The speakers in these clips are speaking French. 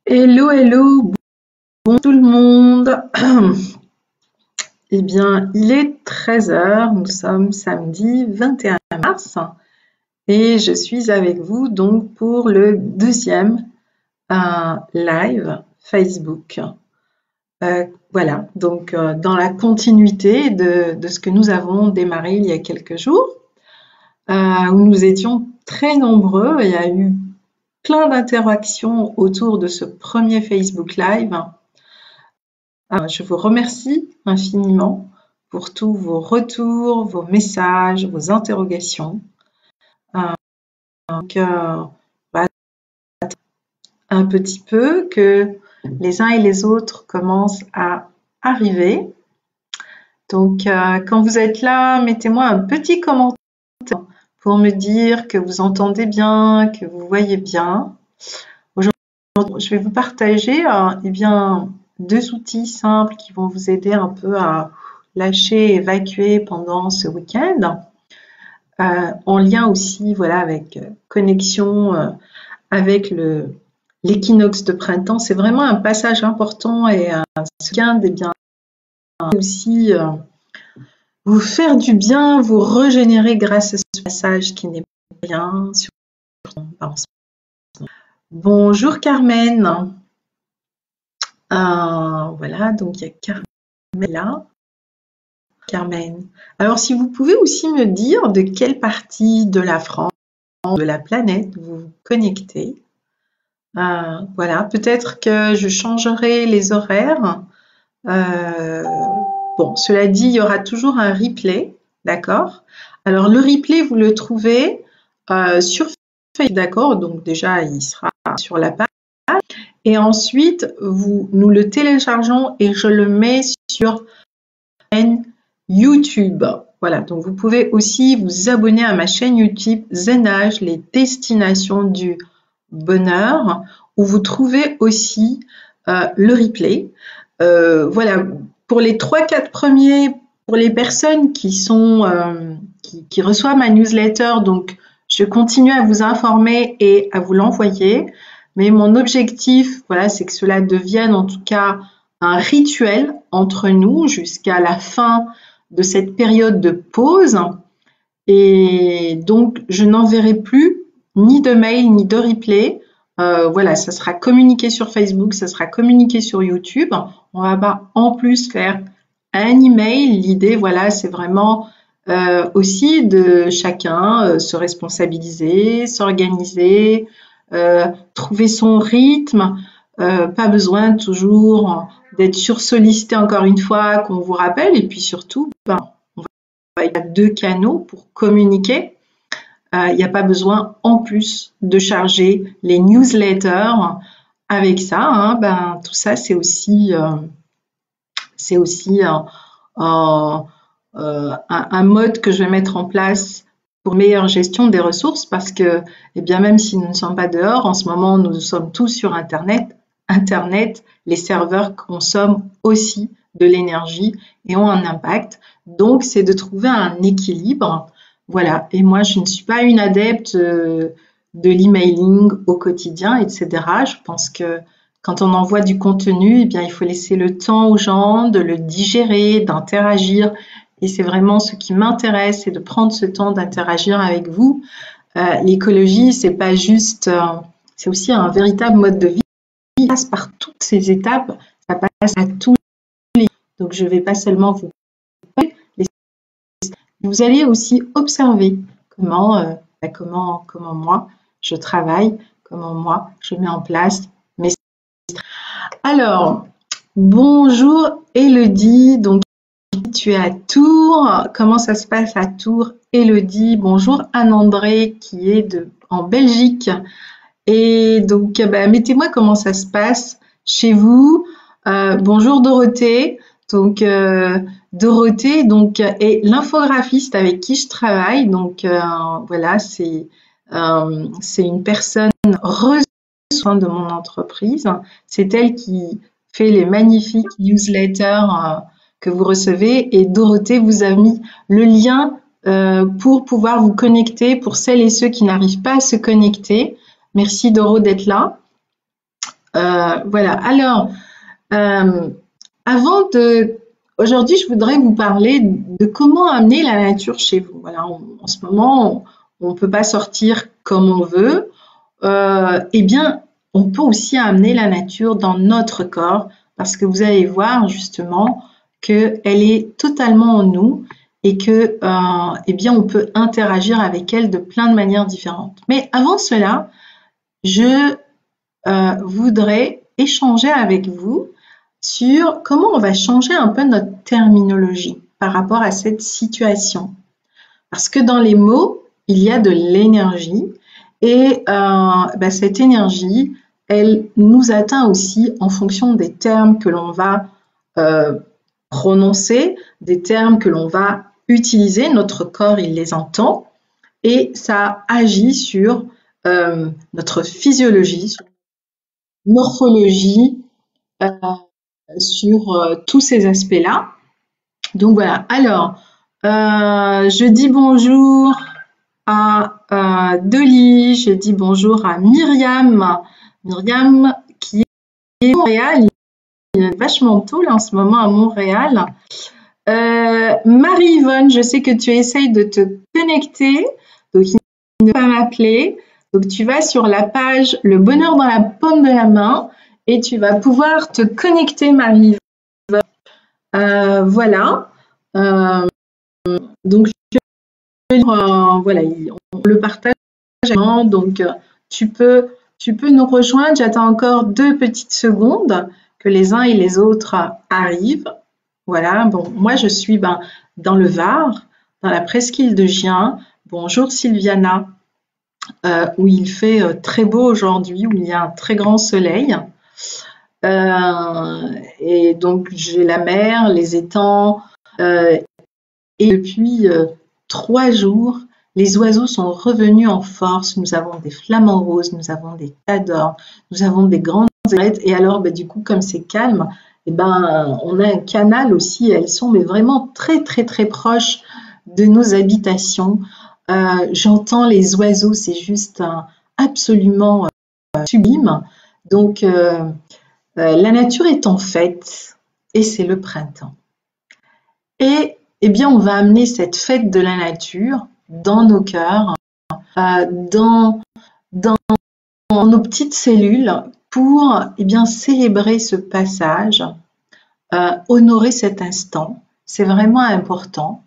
Hello, hello, bon tout le monde. Eh bien, il est 13 heures. Nous sommes samedi 21 mars et je suis avec vous donc pour le deuxième live Facebook. Voilà, donc dans la continuité de ce que nous avons démarré il y a quelques jours, où nous étions très nombreux. Il y a eu plein d'interactions autour de ce premier Facebook Live. Je vous remercie infiniment pour tous vos retours, vos messages, vos interrogations. Donc, voilà, un petit peu que les uns et les autres commencent à arriver. Donc, quand vous êtes là, mettez-moi un petit commentaire pour me dire que vous entendez bien, que vous voyez bien. Aujourd'hui, je vais vous partager eh bien, deux outils simples qui vont vous aider un peu à lâcher, évacuer pendant ce week-end. En lien aussi voilà, avec connexion avec l'équinoxe de printemps. C'est vraiment un passage important et ce week-end, eh bien, aussi vous faire du bien, vous régénérer grâce à ce passage qui n'est pas bien. Bonjour Carmen. Voilà, donc il y a Carmen là. Carmen. Alors, si vous pouvez aussi me dire de quelle partie de la France, de la planète vous vous connectez. Voilà, peut-être que je changerai les horaires. Bon, cela dit, il y aura toujours un replay, d'accord? Alors, le replay, vous le trouvez sur Facebook, d'accord? Donc, déjà, il sera sur la page. Et ensuite, nous le téléchargeons et je le mets sur la chaîne YouTube. Voilà, donc vous pouvez aussi vous abonner à ma chaîne YouTube Zenage, les destinations du bonheur, où vous trouvez aussi le replay. Voilà, pour les 3-4 premiers, pour les personnes qui reçoivent ma newsletter, donc je continue à vous informer et à vous l'envoyer. Mais mon objectif, voilà, c'est que cela devienne en tout cas un rituel entre nous jusqu'à la fin de cette période de pause. Et donc, je n'enverrai plus ni de mail ni de replay. Voilà, ça sera communiqué sur Facebook, ça sera communiqué sur YouTube. On va pas en plus faire un email. L'idée, voilà, c'est vraiment aussi de chacun se responsabiliser, s'organiser, trouver son rythme. Pas besoin toujours d'être sursollicité encore une fois, qu'on vous rappelle. Et puis surtout, il y a 2 canaux pour communiquer. Il n'y a pas besoin en plus de charger les newsletters avec ça. Hein, tout ça, c'est aussi un mode que je vais mettre en place pour meilleure gestion des ressources parce que, eh bien, même si nous ne sommes pas dehors, en ce moment, nous sommes tous sur Internet. Internet, les serveurs consomment aussi de l'énergie et ont un impact. Donc, c'est de trouver un équilibre. Voilà. Et moi, je ne suis pas une adepte de l'emailing au quotidien, etc. Je pense que quand on envoie du contenu, eh bien, il faut laisser le temps aux gens de le digérer, d'interagir. Et c'est vraiment ce qui m'intéresse, c'est de prendre ce temps d'interagir avec vous. L'écologie, c'est pas juste, c'est aussi un véritable mode de vie. Ça passe par toutes ces étapes, ça passe à tous les. Donc, je ne vais pas seulement vous vous allez aussi observer comment moi je travaille, comment moi je mets en place mes. Alors, bonjour Elodie, donc tu es à Tours, comment ça se passe à Tours Elodie? Bonjour Anne-André qui est en Belgique et donc mettez-moi comment ça se passe chez vous. Bonjour Dorothée, donc Dorothée donc est l'infographiste avec qui je travaille, donc voilà, c'est une personne ressource de mon entreprise. C'est elle qui fait les magnifiques newsletters que vous recevez et Dorothée vous a mis le lien pour pouvoir vous connecter pour celles et ceux qui n'arrivent pas à se connecter. Merci Doro d'être là. Voilà. Alors, aujourd'hui, je voudrais vous parler de comment amener la nature chez vous. Voilà, en ce moment, on ne peut pas sortir comme on veut. Eh bien, on peut aussi amener la nature dans notre corps parce que vous allez voir justement qu'elle est totalement en nous et que, eh bien, on peut interagir avec elle de plein de manières différentes. Mais avant cela, je voudrais échanger avec vous sur comment on va changer un peu notre terminologie par rapport à cette situation. Parce que dans les mots, il y a de l'énergie et cette énergie, elle nous atteint aussi en fonction des termes que l'on va prononcer, des termes que l'on va utiliser. Notre corps, il les entend et ça agit sur notre physiologie, sur morphologie, sur tous ces aspects-là. Donc voilà. Alors, je dis bonjour à Dolly, je dis bonjour à Myriam. Myriam qui est à Montréal, il est vachement tôt là en ce moment à Montréal. Marie-Yvonne, je sais que tu essayes de te connecter, donc il ne peut pas m'appeler. Donc tu vas sur la page Le bonheur dans la paume de la main et tu vas pouvoir te connecter, Marie-Yvonne. Voilà. Donc voilà, on le partage. Donc tu peux nous rejoindre. J'attends encore 2 petites secondes que les uns et les autres arrivent. Voilà. Bon, moi je suis dans le Var, dans la presqu'île de Gien. Bonjour Sylviana, où il fait très beau aujourd'hui, où il y a un très grand soleil. Et donc j'ai la mer, les étangs, et depuis 3 jours, les oiseaux sont revenus en force. Nous avons des flamants roses, nous avons des tadors, nous avons des grandes ailettes. Et alors, du coup, comme c'est calme, on a un canal aussi. Elles sont vraiment très, très, très proches de nos habitations. J'entends les oiseaux, c'est juste absolument sublime. Donc, la nature est en fête et c'est le printemps. Et eh bien, on va amener cette fête de la nature dans nos cœurs, dans nos petites cellules pour célébrer ce passage, honorer cet instant. C'est vraiment important.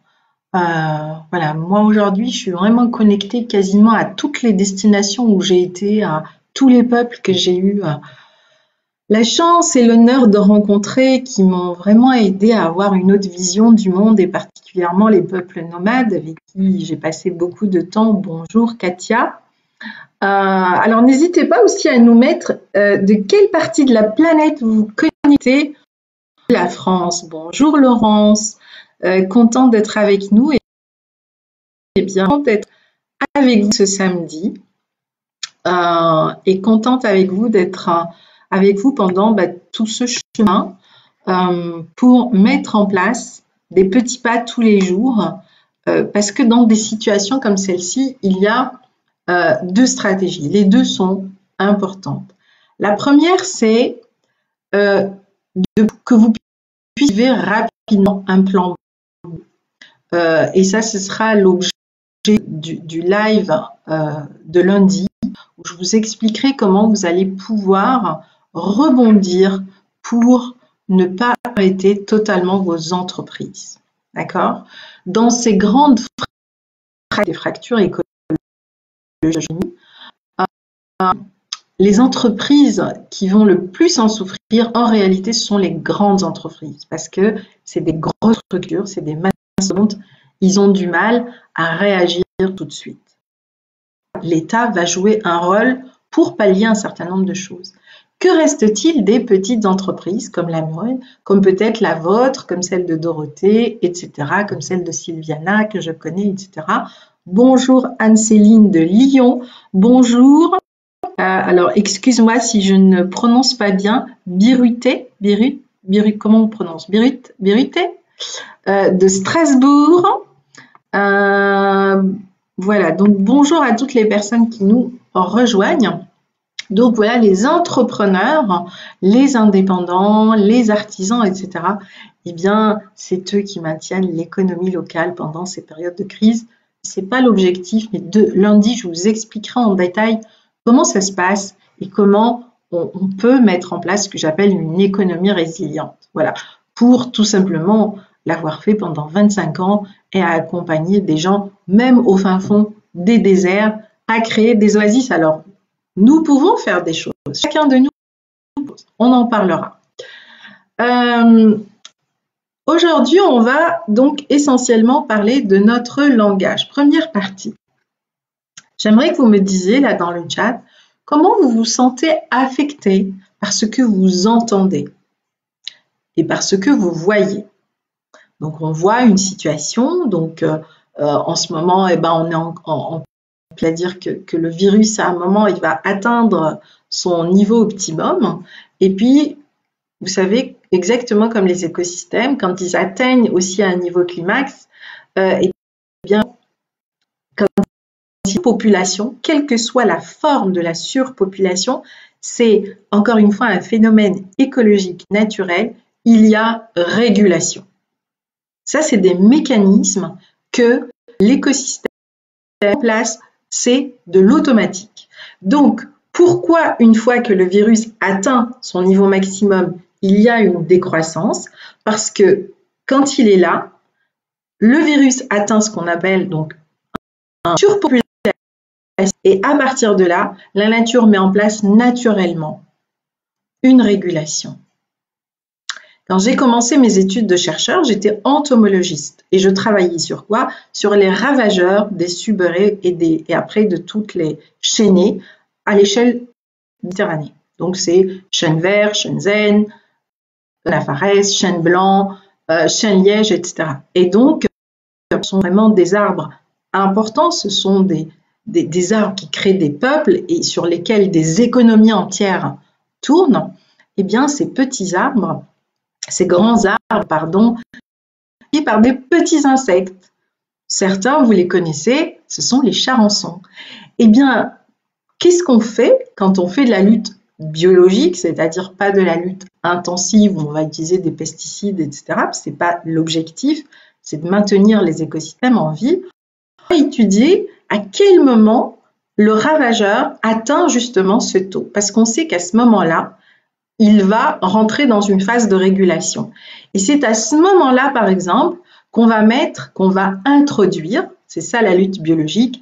Voilà, moi aujourd'hui, je suis vraiment connectée quasiment à toutes les destinations où j'ai été, à tous les peuples que j'ai eu la chance et l'honneur de rencontrer, qui m'ont vraiment aidé à avoir une autre vision du monde et particulièrement les peuples nomades avec qui j'ai passé beaucoup de temps. Bonjour Katia. Alors n'hésitez pas aussi à nous mettre de quelle partie de la planète vous vous connectez. La France. Bonjour Laurence. Contente d'être avec nous et bien contente d'être avec vous ce samedi et contente avec vous d'être avec vous pendant tout ce chemin pour mettre en place des petits pas tous les jours parce que dans des situations comme celle-ci, il y a 2 stratégies. Les 2 sont importantes. La première, c'est que vous puissiez rapidement un plan. Et ça, ce sera l'objet du live de lundi où je vous expliquerai comment vous allez pouvoir rebondir pour ne pas arrêter totalement vos entreprises. D'accord? Dans ces grandes fractures écologiques, les entreprises qui vont le plus en souffrir, en réalité, ce sont les grandes entreprises parce que c'est des grosses structures, c'est des mastodontes, ils ont du mal à réagir tout de suite. L'État va jouer un rôle pour pallier un certain nombre de choses. Que reste-t-il des petites entreprises comme la mienne, comme peut-être la vôtre, comme celle de Dorothée, etc., comme celle de Sylviana que je connais, etc. Bonjour Anne-Céline de Lyon. Bonjour. Alors, excuse-moi si je ne prononce pas bien. Biruté, comment on prononce? Biruté de Strasbourg. Voilà, donc bonjour à toutes les personnes qui nous rejoignent. Donc voilà, les entrepreneurs, les indépendants, les artisans, etc., eh bien, c'est eux qui maintiennent l'économie locale pendant ces périodes de crise. Ce n'est pas l'objectif, mais lundi, je vous expliquerai en détail comment ça se passe et comment on peut mettre en place ce que j'appelle une économie résiliente. Voilà, pour tout simplement l'avoir fait pendant 25 ans et à accompagner des gens, même au fin fond des déserts, à créer des oasis. Alors, nous pouvons faire des choses. Chacun de nous, on en parlera. Aujourd'hui, on va donc essentiellement parler de notre langage. Première partie. J'aimerais que vous me disiez là dans le chat, comment vous vous sentez affecté par ce que vous entendez et par ce que vous voyez. Donc, on voit une situation. Donc, en ce moment, on est c'est-à-dire que le virus, à un moment, il va atteindre son niveau optimum. Et puis, vous savez, exactement comme les écosystèmes, quand ils atteignent aussi un niveau climax, eh bien, comme une population, quelle que soit la forme de la surpopulation, c'est encore une fois un phénomène écologique naturel, il y a régulation. Ça, c'est des mécanismes que l'écosystème met en place, c'est de l'automatique. Donc, pourquoi une fois que le virus atteint son niveau maximum, il y a une décroissance? Parce que quand il est là, le virus atteint ce qu'on appelle donc une surpopulation et à partir de là, la nature met en place naturellement une régulation. Quand j'ai commencé mes études de chercheur, j'étais entomologiste et je travaillais sur quoi? Sur les ravageurs des suberés et après de toutes les chénées à l'échelle méditerranéenne. Donc c'est chêne vert, chêne zen, nafarès, chêne blanc, chêne liège, etc. Et donc, ce sont vraiment des arbres importants, ce sont des arbres qui créent des peuples et sur lesquels des économies entières tournent. Eh bien, ces petits arbres, ces grands arbres, pardon, par des petits insectes. Certains, vous les connaissez, ce sont les charançons. Eh bien, qu'est-ce qu'on fait quand on fait de la lutte biologique, c'est-à-dire pas de la lutte intensive où on va utiliser des pesticides, etc. Ce n'est pas l'objectif, c'est de maintenir les écosystèmes en vie. On va étudier à quel moment le ravageur atteint justement ce taux, parce qu'on sait qu'à ce moment-là, il va rentrer dans une phase de régulation. Et c'est à ce moment-là, par exemple, qu'on va introduire, c'est ça la lutte biologique,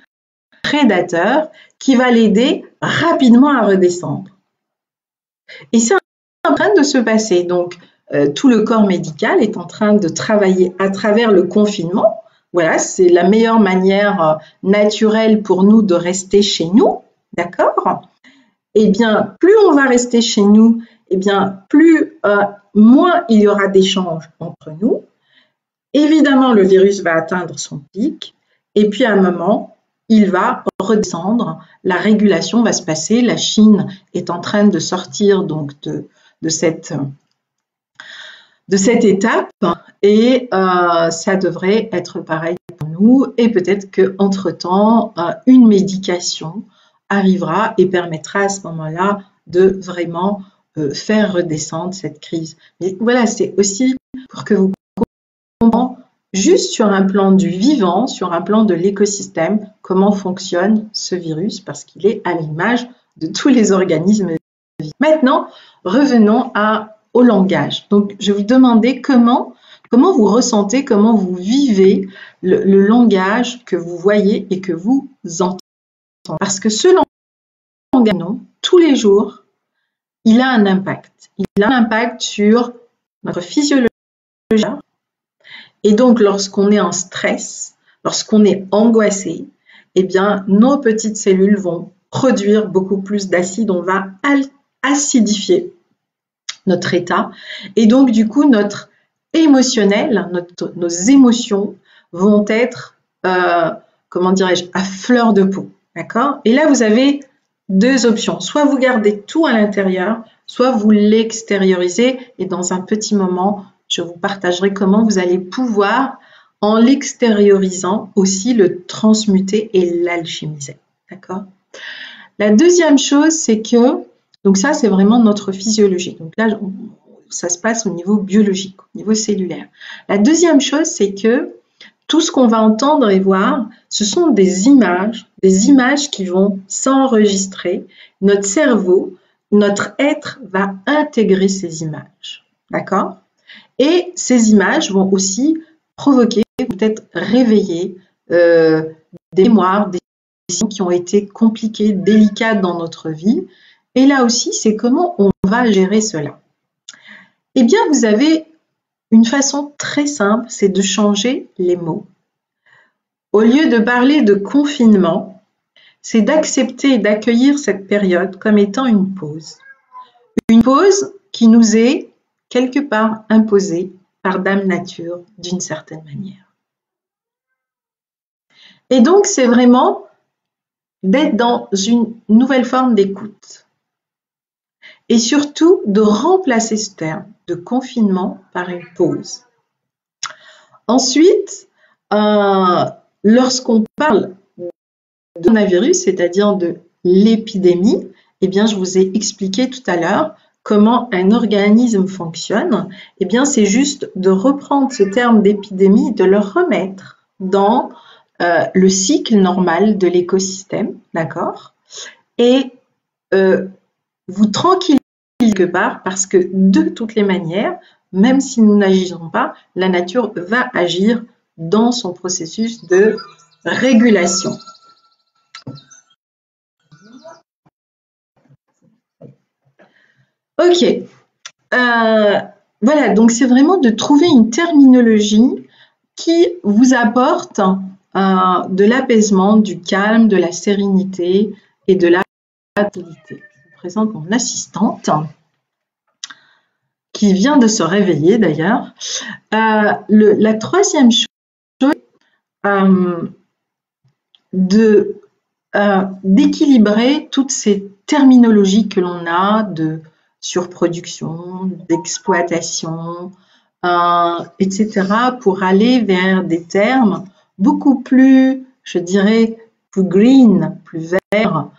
un prédateur qui va l'aider rapidement à redescendre. Et c'est en train de se passer. Donc, tout le corps médical est en train de travailler à travers le confinement. Voilà, c'est la meilleure manière naturelle pour nous de rester chez nous, d'accord? Eh bien, plus on va rester chez nous, eh bien, moins il y aura d'échanges entre nous. Évidemment, le virus va atteindre son pic et puis à un moment, il va redescendre. La régulation va se passer. La Chine est en train de sortir donc de cette étape et ça devrait être pareil pour nous. Et peut-être qu'entre-temps, une médication arrivera et permettra à ce moment-là de vraiment faire redescendre cette crise. Mais voilà, c'est aussi pour que vous compreniez juste sur un plan du vivant, sur un plan de l'écosystème, comment fonctionne ce virus, parce qu'il est à l'image de tous les organismes vivants. Maintenant, revenons au langage. Donc, je vais vous demander comment vous ressentez, comment vous vivez le langage que vous voyez et que vous entendez. Parce que ce langage, tous les jours, il a un impact. Il a un impact sur notre physiologie. Et donc, lorsqu'on est en stress, lorsqu'on est angoissé, eh bien, nos petites cellules vont produire beaucoup plus d'acide. On va acidifier notre état. Et donc, du coup, notre émotionnel, nos émotions vont être, comment dirais-je, à fleur de peau. D'accord? Et là, vous avez deux options. Soit vous gardez tout à l'intérieur, soit vous l'extériorisez. Et dans un petit moment, je vous partagerai comment vous allez pouvoir, en l'extériorisant, aussi le transmuter et l'alchimiser. D'accord? La deuxième chose, c'est que, donc ça, c'est vraiment notre physiologie. Donc là, ça se passe au niveau biologique, au niveau cellulaire. La deuxième chose, c'est que tout ce qu'on va entendre et voir, ce sont des images qui vont s'enregistrer. Notre cerveau, notre être va intégrer ces images. D'accord? Et ces images vont aussi provoquer, peut-être réveiller des mémoires, des décisions qui ont été compliquées, délicates dans notre vie. Et là aussi, c'est comment on va gérer cela. Eh bien, vous avez une façon très simple, c'est de changer les mots. Au lieu de parler de confinement, c'est d'accepter et d'accueillir cette période comme étant une pause. Une pause qui nous est quelque part imposée par Dame Nature d'une certaine manière. Et donc, c'est vraiment d'être dans une nouvelle forme d'écoute. Et surtout, de remplacer ce terme de confinement par une pause. Ensuite, lorsqu'on parle de coronavirus, c'est-à-dire de l'épidémie, eh bien, je vous ai expliqué tout à l'heure comment un organisme fonctionne. Eh bien, c'est juste de reprendre ce terme d'épidémie, de le remettre dans le cycle normal de l'écosystème, d'accord? Et vous tranquillisez quelque part parce que de toutes les manières, même si nous n'agissons pas, la nature va agir dans son processus de régulation. Ok, voilà, donc c'est vraiment de trouver une terminologie qui vous apporte de l'apaisement, du calme, de la sérénité et de la stabilité. Je vous présente mon assistante qui vient de se réveiller d'ailleurs. La troisième chose, d'équilibrer toutes ces terminologies que l'on a de surproduction, d'exploitation, etc., pour aller vers des termes beaucoup plus, je dirais, plus green, plus verts,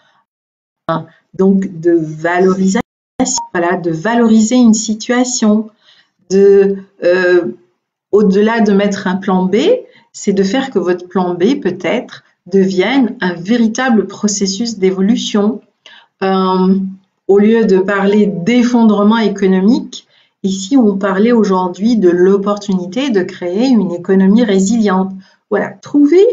donc de valorisation, voilà, de valoriser une situation, au-delà de mettre un plan B, c'est de faire que votre plan B peut-être devienne un véritable processus d'évolution. Au lieu de parler d'effondrement économique, ici on parlait aujourd'hui de l'opportunité de créer une économie résiliente. Voilà, trouver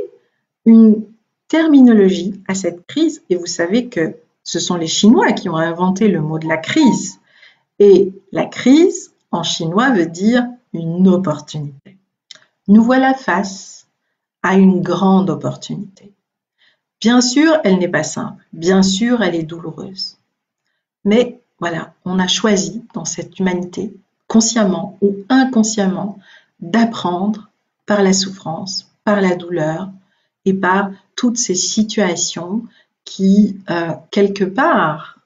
une terminologie à cette crise, et vous savez que ce sont les Chinois qui ont inventé le mot de la crise. Et la crise, en chinois, veut dire une opportunité. Nous voilà face à une grande opportunité. Bien sûr, elle n'est pas simple. Bien sûr, elle est douloureuse. Mais voilà, on a choisi dans cette humanité, consciemment ou inconsciemment, d'apprendre par la souffrance, par la douleur et par toutes ces situations qui, quelque part,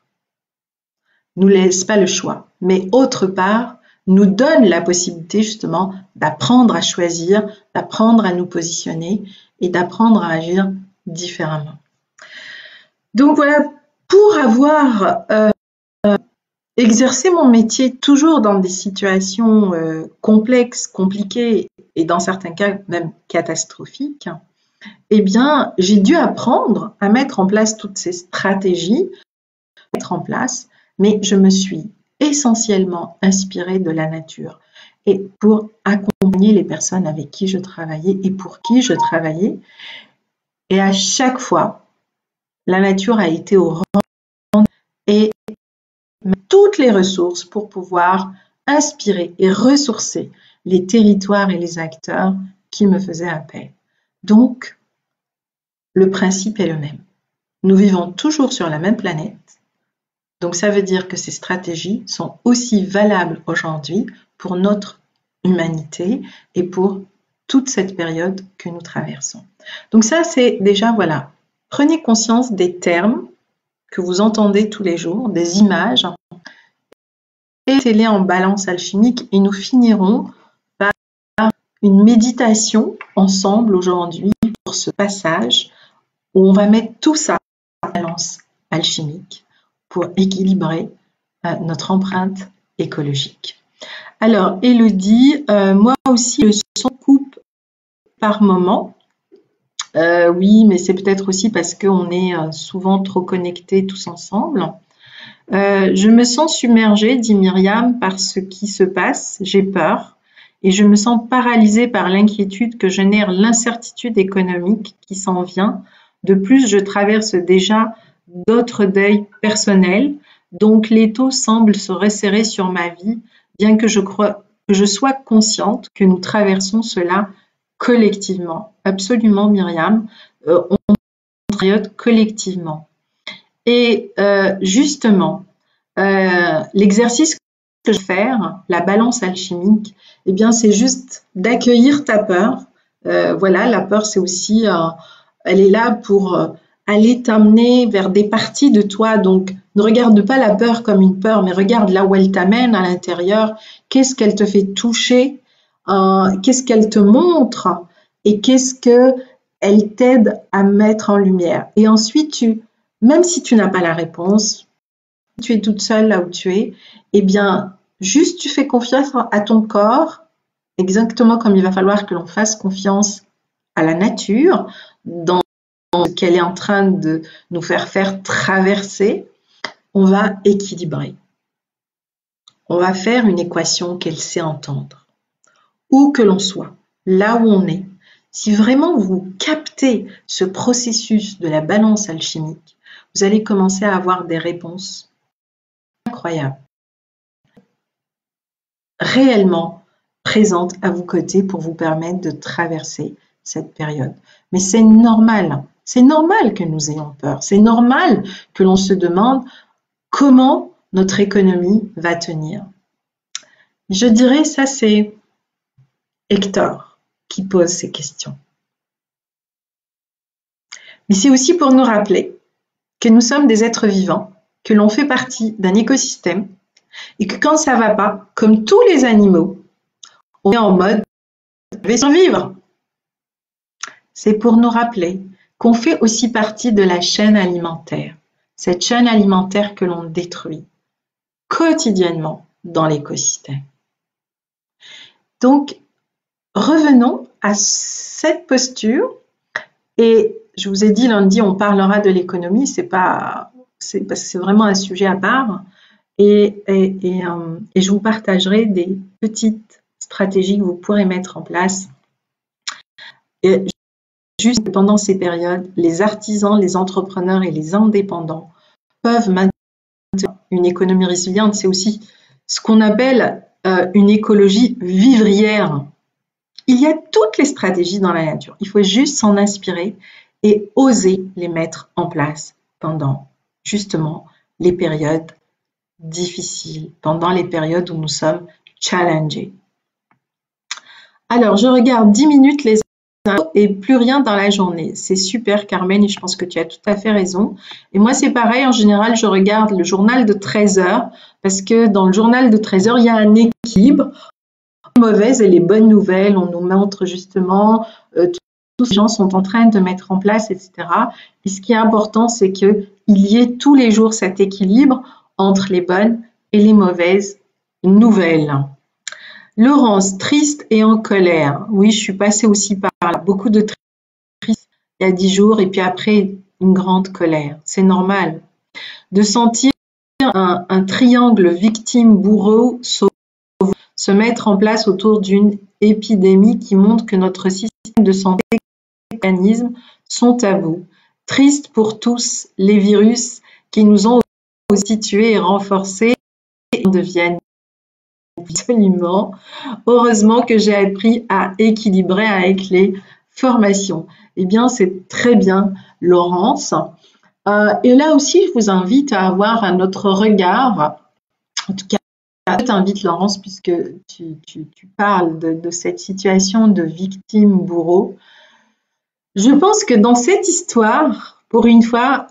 nous laissent pas le choix, mais autre part, nous donnent la possibilité justement d'apprendre à choisir, d'apprendre à nous positionner et d'apprendre à agir différemment. Donc voilà, pour avoir exercé mon métier toujours dans des situations complexes, compliquées et dans certains cas même catastrophiques, eh bien, j'ai dû apprendre à mettre en place toutes ces stratégies, mais je me suis essentiellement inspirée de la nature et pour accompagner les personnes avec qui je travaillais et pour qui je travaillais. Et à chaque fois, la nature a été au rendez-vous et toutes les ressources pour pouvoir inspirer et ressourcer les territoires et les acteurs qui me faisaient appel. Donc, le principe est le même. Nous vivons toujours sur la même planète. Donc, ça veut dire que ces stratégies sont aussi valables aujourd'hui pour notre humanité et pour toute cette période que nous traversons. Donc ça, c'est déjà, voilà, prenez conscience des termes que vous entendez tous les jours, des images, et mettez-les en balance alchimique et nous finirons par une méditation ensemble aujourd'hui pour ce passage où on va mettre tout ça en balance alchimique pour équilibrer notre empreinte écologique. Alors, Élodie, moi aussi, le son coupe par moment. Oui, mais c'est peut-être aussi parce qu'on est souvent trop connectés tous ensemble. Je me sens submergée, dit Myriam, par ce qui se passe. J'ai peur et je me sens paralysée par l'inquiétude que génère l'incertitude économique qui s'en vient. De plus, je traverse déjà d'autres deuils personnels, donc l'étau semble se resserrer sur ma vie, bien que je sois consciente que nous traversons cela collectivement. Absolument, Myriam, on travaille collectivement. Et justement, l'exercice que je vais faire, la balance alchimique, eh bien, c'est juste d'accueillir ta peur. Voilà, la peur, c'est aussi, elle est là pour aller t'amener vers des parties de toi. Donc, ne regarde pas la peur comme une peur, mais regarde là où elle t'amène à l'intérieur. Qu'est-ce qu'elle te fait toucher? Qu'est-ce qu'elle te montre? Et qu'est-ce qu'elle t'aide à mettre en lumière? Et ensuite, même si tu n'as pas la réponse, tu es toute seule là où tu es, eh bien, juste tu fais confiance à ton corps, exactement comme il va falloir que l'on fasse confiance à la nature, dans ce qu'elle est en train de nous faire traverser. On va équilibrer. On va faire une équation qu'elle sait entendre. Où que l'on soit, là où on est, si vraiment vous captez ce processus de la balance alchimique, vous allez commencer à avoir des réponses incroyables, réellement présentes à vos côtés pour vous permettre de traverser cette période. Mais c'est normal que nous ayons peur, c'est normal que l'on se demande comment notre économie va tenir. Je dirais ça, c'est Hector qui pose ces questions. Mais c'est aussi pour nous rappeler que nous sommes des êtres vivants, que l'on fait partie d'un écosystème et que quand ça va pas, comme tous les animaux, on est en mode « je vais survivre ». C'est pour nous rappeler qu'on fait aussi partie de la chaîne alimentaire, cette chaîne alimentaire que l'on détruit quotidiennement dans l'écosystème. Donc, revenons à cette posture et je vous ai dit lundi, on parlera de l'économie, c'est vraiment un sujet à part et je vous partagerai des petites stratégies que vous pourrez mettre en place. Et juste pendant ces périodes, les artisans, les entrepreneurs et les indépendants peuvent maintenir une économie résiliente. C'est aussi ce qu'on appelle une écologie vivrière. Il y a toutes les stratégies dans la nature. Il faut juste s'en inspirer et oser les mettre en place pendant justement les périodes difficiles, pendant les périodes où nous sommes challengés. Alors, je regarde 10 minutes les infos et plus rien dans la journée. C'est super, Carmen, et je pense que tu as tout à fait raison. Et moi, c'est pareil, en général, je regarde le journal de 13 heures parce que dans le journal de 13 heures, il y a un équilibre. Les mauvaises et les bonnes nouvelles, on nous montre justement tous les gens sont en train de mettre en place, etc. Et ce qui est important, c'est qu'il y ait tous les jours cet équilibre entre les bonnes et les mauvaises nouvelles. Laurence, triste et en colère. Oui, je suis passée aussi par là. Beaucoup de tristesse il y a 10 jours et puis après une grande colère. C'est normal. De sentir un triangle victime-bourreau se mettre en place autour d'une épidémie qui montre que notre système de santé et mécanismes sont tabous. Triste pour tous les virus qui nous ont constitués et renforcés et deviennent absolument. Heureusement que j'ai appris à équilibrer avec les formations. Eh bien, c'est très bien, Laurence. Et là aussi, je vous invite à avoir un autre regard. En tout cas, je t'invite, Laurence, puisque tu parles de cette situation de victime-bourreau. Je pense que dans cette histoire, pour une fois,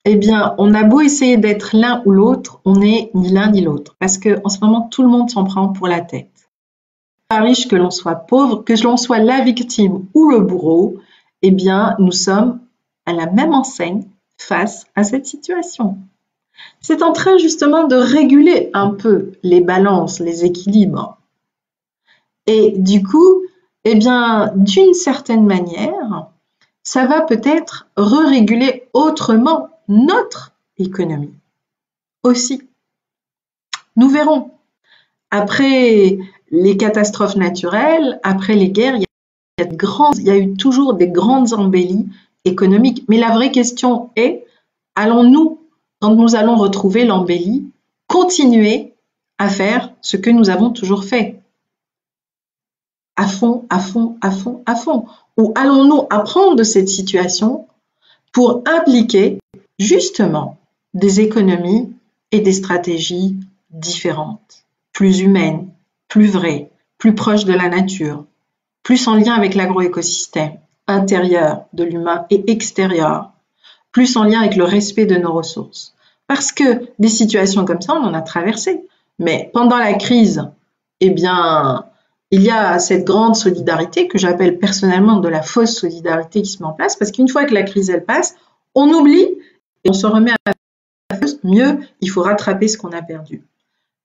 eh bien, on a beau essayer d'être l'un ou l'autre, on n'est ni l'un ni l'autre. Parce qu'en ce moment, tout le monde s'en prend pour la tête. Pas riche, que l'on soit pauvre, que l'on soit la victime ou le bourreau, eh bien, nous sommes à la même enseigne, face à cette situation. C'est en train justement de réguler un peu les balances, les équilibres. Et du coup, eh bien, d'une certaine manière, ça va peut-être re-réguler autrement notre économie aussi. Nous verrons. Après les catastrophes naturelles, après les guerres, il y a eu toujours des grandes embellies économiques. Mais la vraie question est, allons-nous, quand nous allons retrouver l'embellie, continuer à faire ce que nous avons toujours fait? À fond, à fond, à fond, à fond. Ou allons-nous apprendre de cette situation pour impliquer justement des économies et des stratégies différentes, plus humaines, plus vraies, plus proches de la nature, plus en lien avec l'agroécosystème intérieur de l'humain et extérieur, plus en lien avec le respect de nos ressources. Parce que des situations comme ça, on en a traversé. Mais pendant la crise, eh bien, il y a cette grande solidarité que j'appelle personnellement de la fausse solidarité qui se met en place, parce qu'une fois que la crise, elle passe, on oublie et on se remet à la fausse. Mieux, il faut rattraper ce qu'on a perdu.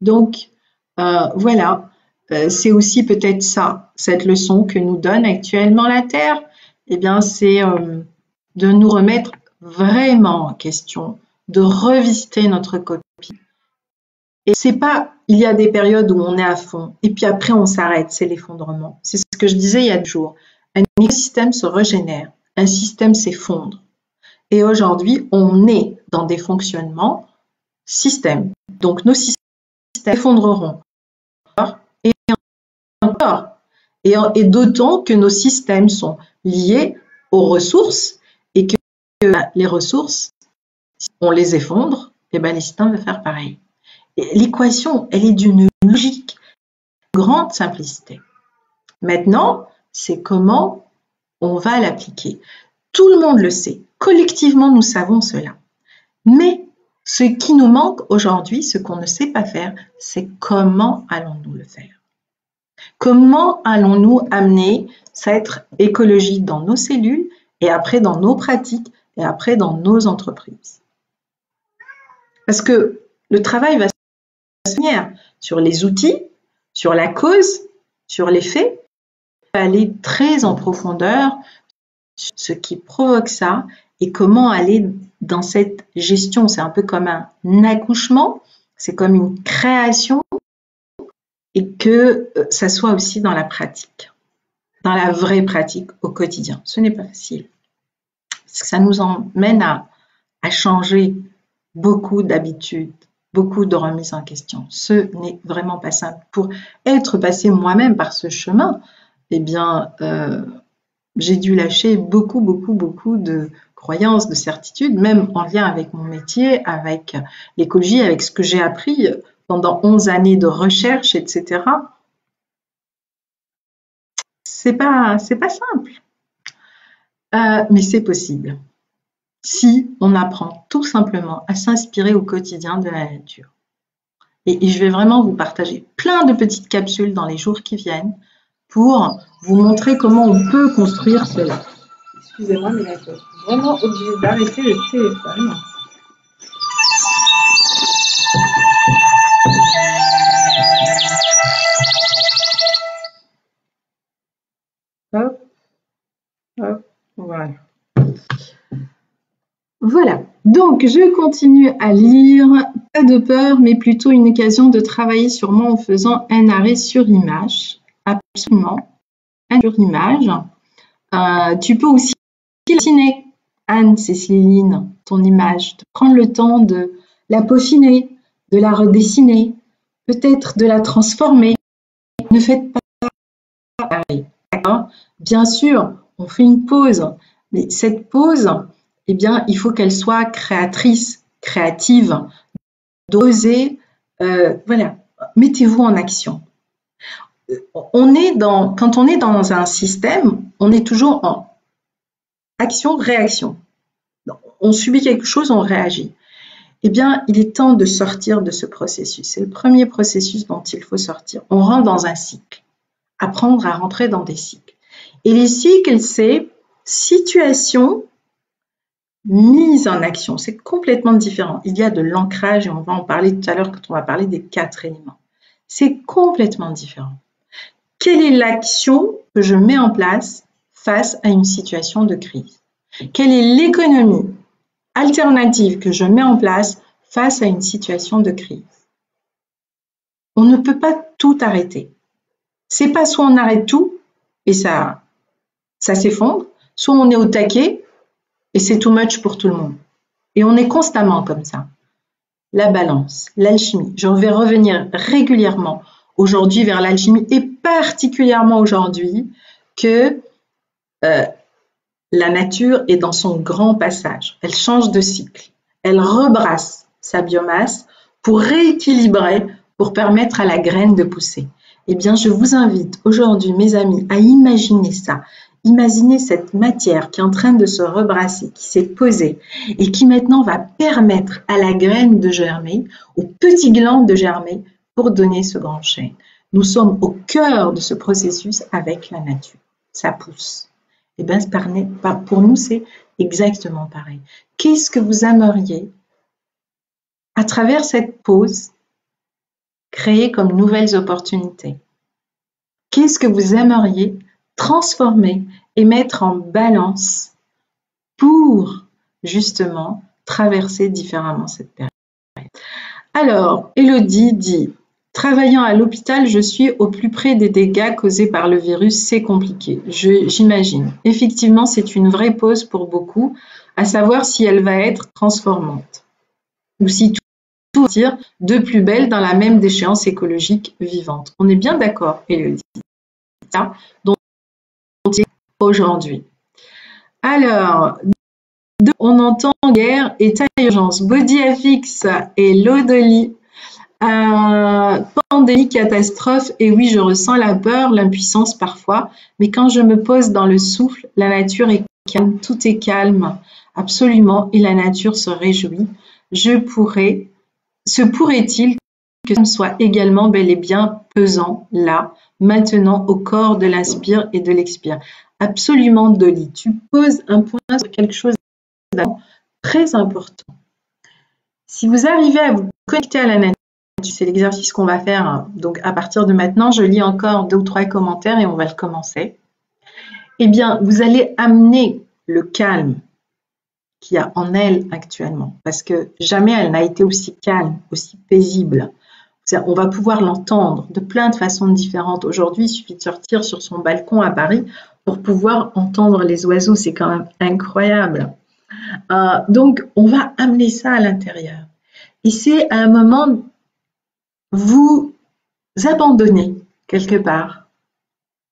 Donc, voilà, c'est aussi peut-être ça, cette leçon que nous donne actuellement la Terre, eh bien, c'est de nous remettre vraiment en question, de revisiter notre copie. Et c'est pas, il y a des périodes où on est à fond, et puis après on s'arrête, c'est l'effondrement. C'est ce que je disais il y a 2 jours. Un écosystème se régénère, un système s'effondre. Et aujourd'hui, on est dans des fonctionnements système. Donc nos systèmes s'effondreront et encore. Et d'autant que nos systèmes sont liés aux ressources et que les ressources, si on les effondre, eh ben les systèmes vont faire pareil. L'équation, elle est d'une logique, grande simplicité. Maintenant, c'est comment on va l'appliquer. Tout le monde le sait. Collectivement, nous savons cela. Mais ce qui nous manque aujourd'hui, ce qu'on ne sait pas faire, c'est comment allons-nous le faire? Comment allons-nous amener cette écologie dans nos cellules et après dans nos pratiques et après dans nos entreprises? Parce que le travail va se faire sur les outils, sur la cause, sur les faits, aller très en profondeur sur ce qui provoque ça et comment aller dans cette gestion. C'est un peu comme un accouchement, c'est comme une création et que ça soit aussi dans la pratique, dans la vraie pratique au quotidien. Ce n'est pas facile. Parce que ça nous emmène à changer beaucoup d'habitudes, beaucoup de remises en question. Ce n'est vraiment pas simple. Pour être passé moi-même par ce chemin, eh bien, j'ai dû lâcher beaucoup de croyances, de certitudes, même en lien avec mon métier, avec l'écologie, avec ce que j'ai appris pendant 11 années de recherche, etc. C'est pas simple, mais c'est possible si on apprend tout simplement à s'inspirer au quotidien de la nature. Et je vais vraiment vous partager plein de petites capsules dans les jours qui viennent pour vous montrer comment on peut construire cela. Excusez-moi, mais là, je suis vraiment obligée d'arrêter le téléphone. Hop, hop, voilà. Voilà, donc je continue à lire. Pas de peur, mais plutôt une occasion de travailler sur moi en faisant un arrêt sur image. Absolument, un sur image. Tu peux aussi dessiner, Anne-Céciline, ton image, de prendre le temps de la peaufiner, de la redessiner, peut-être de la transformer. Ne faites pas pareil, d'accord? Bien sûr, on fait une pause, mais cette pause, eh bien, il faut qu'elle soit créatrice, créative, d'oser, voilà, mettez-vous en action. Quand on est dans un système, on est toujours en action, réaction. On subit quelque chose, on réagit. Eh bien, il est temps de sortir de ce processus. C'est le premier processus dont il faut sortir. On rentre dans un cycle. Apprendre à rentrer dans des cycles. Et les cycles, c'est situation, mise en action. C'est complètement différent. Il y a de l'ancrage et on va en parler tout à l'heure quand on va parler des 4 éléments. C'est complètement différent. Quelle est l'action que je mets en place face à une situation de crise? Quelle est l'économie alternative que je mets en place face à une situation de crise? On ne peut pas tout arrêter. C'est pas soit on arrête tout et ça s'effondre, soit on est au taquet et c'est too much pour tout le monde. Et on est constamment comme ça. La balance, l'alchimie. Je vais revenir régulièrement aujourd'hui vers l'alchimie et particulièrement aujourd'hui que la nature est dans son grand passage. Elle change de cycle. Elle rebrasse sa biomasse pour rééquilibrer, pour permettre à la graine de pousser. Eh bien, je vous invite aujourd'hui, mes amis, à imaginer ça. Imaginez cette matière qui est en train de se rebrasser, qui s'est posée et qui maintenant va permettre à la graine de germer, au petit gland de germer pour donner ce grand chêne. Nous sommes au cœur de ce processus avec la nature. Ça pousse. Eh bien, pour nous, c'est exactement pareil. Qu'est-ce que vous aimeriez, à travers cette pause, créer comme nouvelles opportunités? Qu'est-ce que vous aimeriez transformer et mettre en balance pour justement traverser différemment cette période? Alors, Elodie dit « Travaillant à l'hôpital, je suis au plus près des dégâts causés par le virus, c'est compliqué. J'imagine. Effectivement, c'est une vraie pause pour beaucoup, à savoir si elle va être transformante ou si tout va sortir de plus belle dans la même déchéance écologique vivante. » On est bien d'accord, Elodie. Donc, aujourd'hui. Alors, on entend guerre, état d'urgence, BodyFX et Lodoli, pandémie, catastrophe, et oui, je ressens la peur, l'impuissance parfois, mais quand je me pose dans le souffle, la nature est calme, tout est calme, absolument, et la nature se réjouit. Se pourrait-il que ça soit également bel et bien pesant, là, maintenant, au corps de l'inspire et de l'expire? Absolument, Dolly. Tu poses un point sur quelque chose de très important. Si vous arrivez à vous connecter à la nature, c'est l'exercice qu'on va faire. Donc, à partir de maintenant, je lis encore 2 ou 3 commentaires et on va le commencer. Eh bien, vous allez amener le calme qu'il y a en elle actuellement, parce que jamais elle n'a été aussi calme, aussi paisible. On va pouvoir l'entendre de plein de façons différentes. Aujourd'hui, il suffit de sortir sur son balcon à Paris pour pouvoir entendre les oiseaux. C'est quand même incroyable. Donc, on va amener ça à l'intérieur. Et c'est à un moment, vous abandonnez quelque part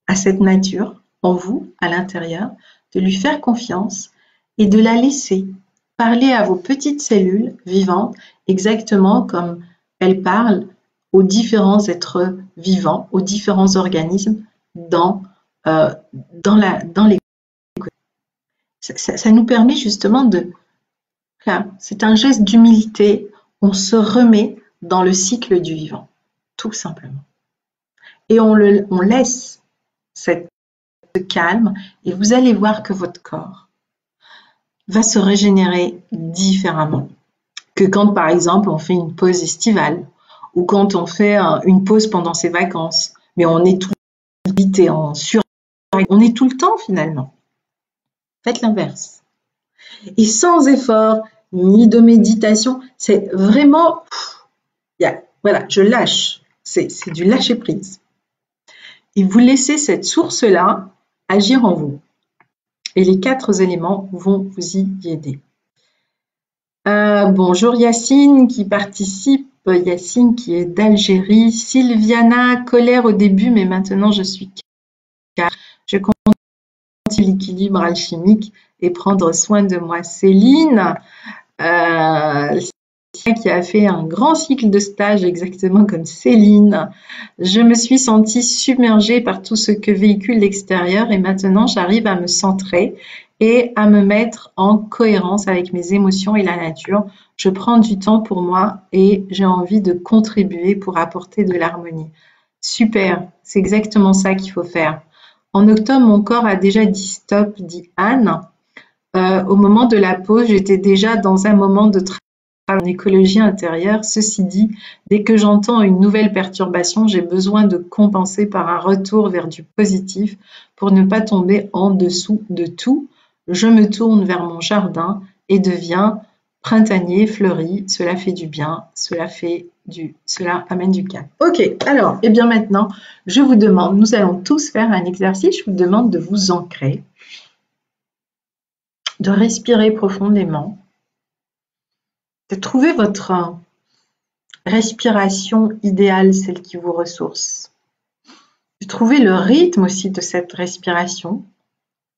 à cette nature, en vous, à l'intérieur, de lui faire confiance et de la laisser parler à vos petites cellules vivantes, exactement comme elle parle aux différents êtres vivants, aux différents organismes dans les. Ça nous permet justement c'est un geste d'humilité, on se remet dans le cycle du vivant, tout simplement. Et on laisse ce calme et vous allez voir que votre corps va se régénérer différemment que quand, par exemple, on fait une pause estivale ou quand on fait une pause pendant ses vacances, mais on est tout le temps on est tout le temps finalement. Faites l'inverse. Et sans effort, ni de méditation, c'est vraiment, voilà, je lâche, c'est du lâcher prise. Et vous laissez cette source-là agir en vous. Et les 4 éléments vont vous y aider. Bonjour Yacine qui participe, Yacine qui est d'Algérie, Sylviana, colère au début mais maintenant je suis calme, je continue l'équilibre alchimique et prendre soin de moi. Céline, qui a fait un grand cycle de stage exactement comme Céline. Je me suis sentie submergée par tout ce que véhicule l'extérieur et maintenant j'arrive à me centrer et à me mettre en cohérence avec mes émotions et la nature. Je prends du temps pour moi et j'ai envie de contribuer pour apporter de l'harmonie. Super, c'est exactement ça qu'il faut faire. En octobre, mon corps a déjà dit stop, dit Anne. au moment de la pause, j'étais déjà dans un moment de travail en écologie intérieure. Ceci dit, dès que j'entends une nouvelle perturbation, j'ai besoin de compenser par un retour vers du positif pour ne pas tomber en dessous de tout. Je me tourne vers mon jardin et deviens printanier, fleuri. Cela fait du bien, cela amène du calme. Ok, alors, et bien maintenant, je vous demande, nous allons tous faire un exercice, je vous demande de vous ancrer, de respirer profondément, de trouver votre respiration idéale, celle qui vous ressource. De trouver le rythme aussi de cette respiration,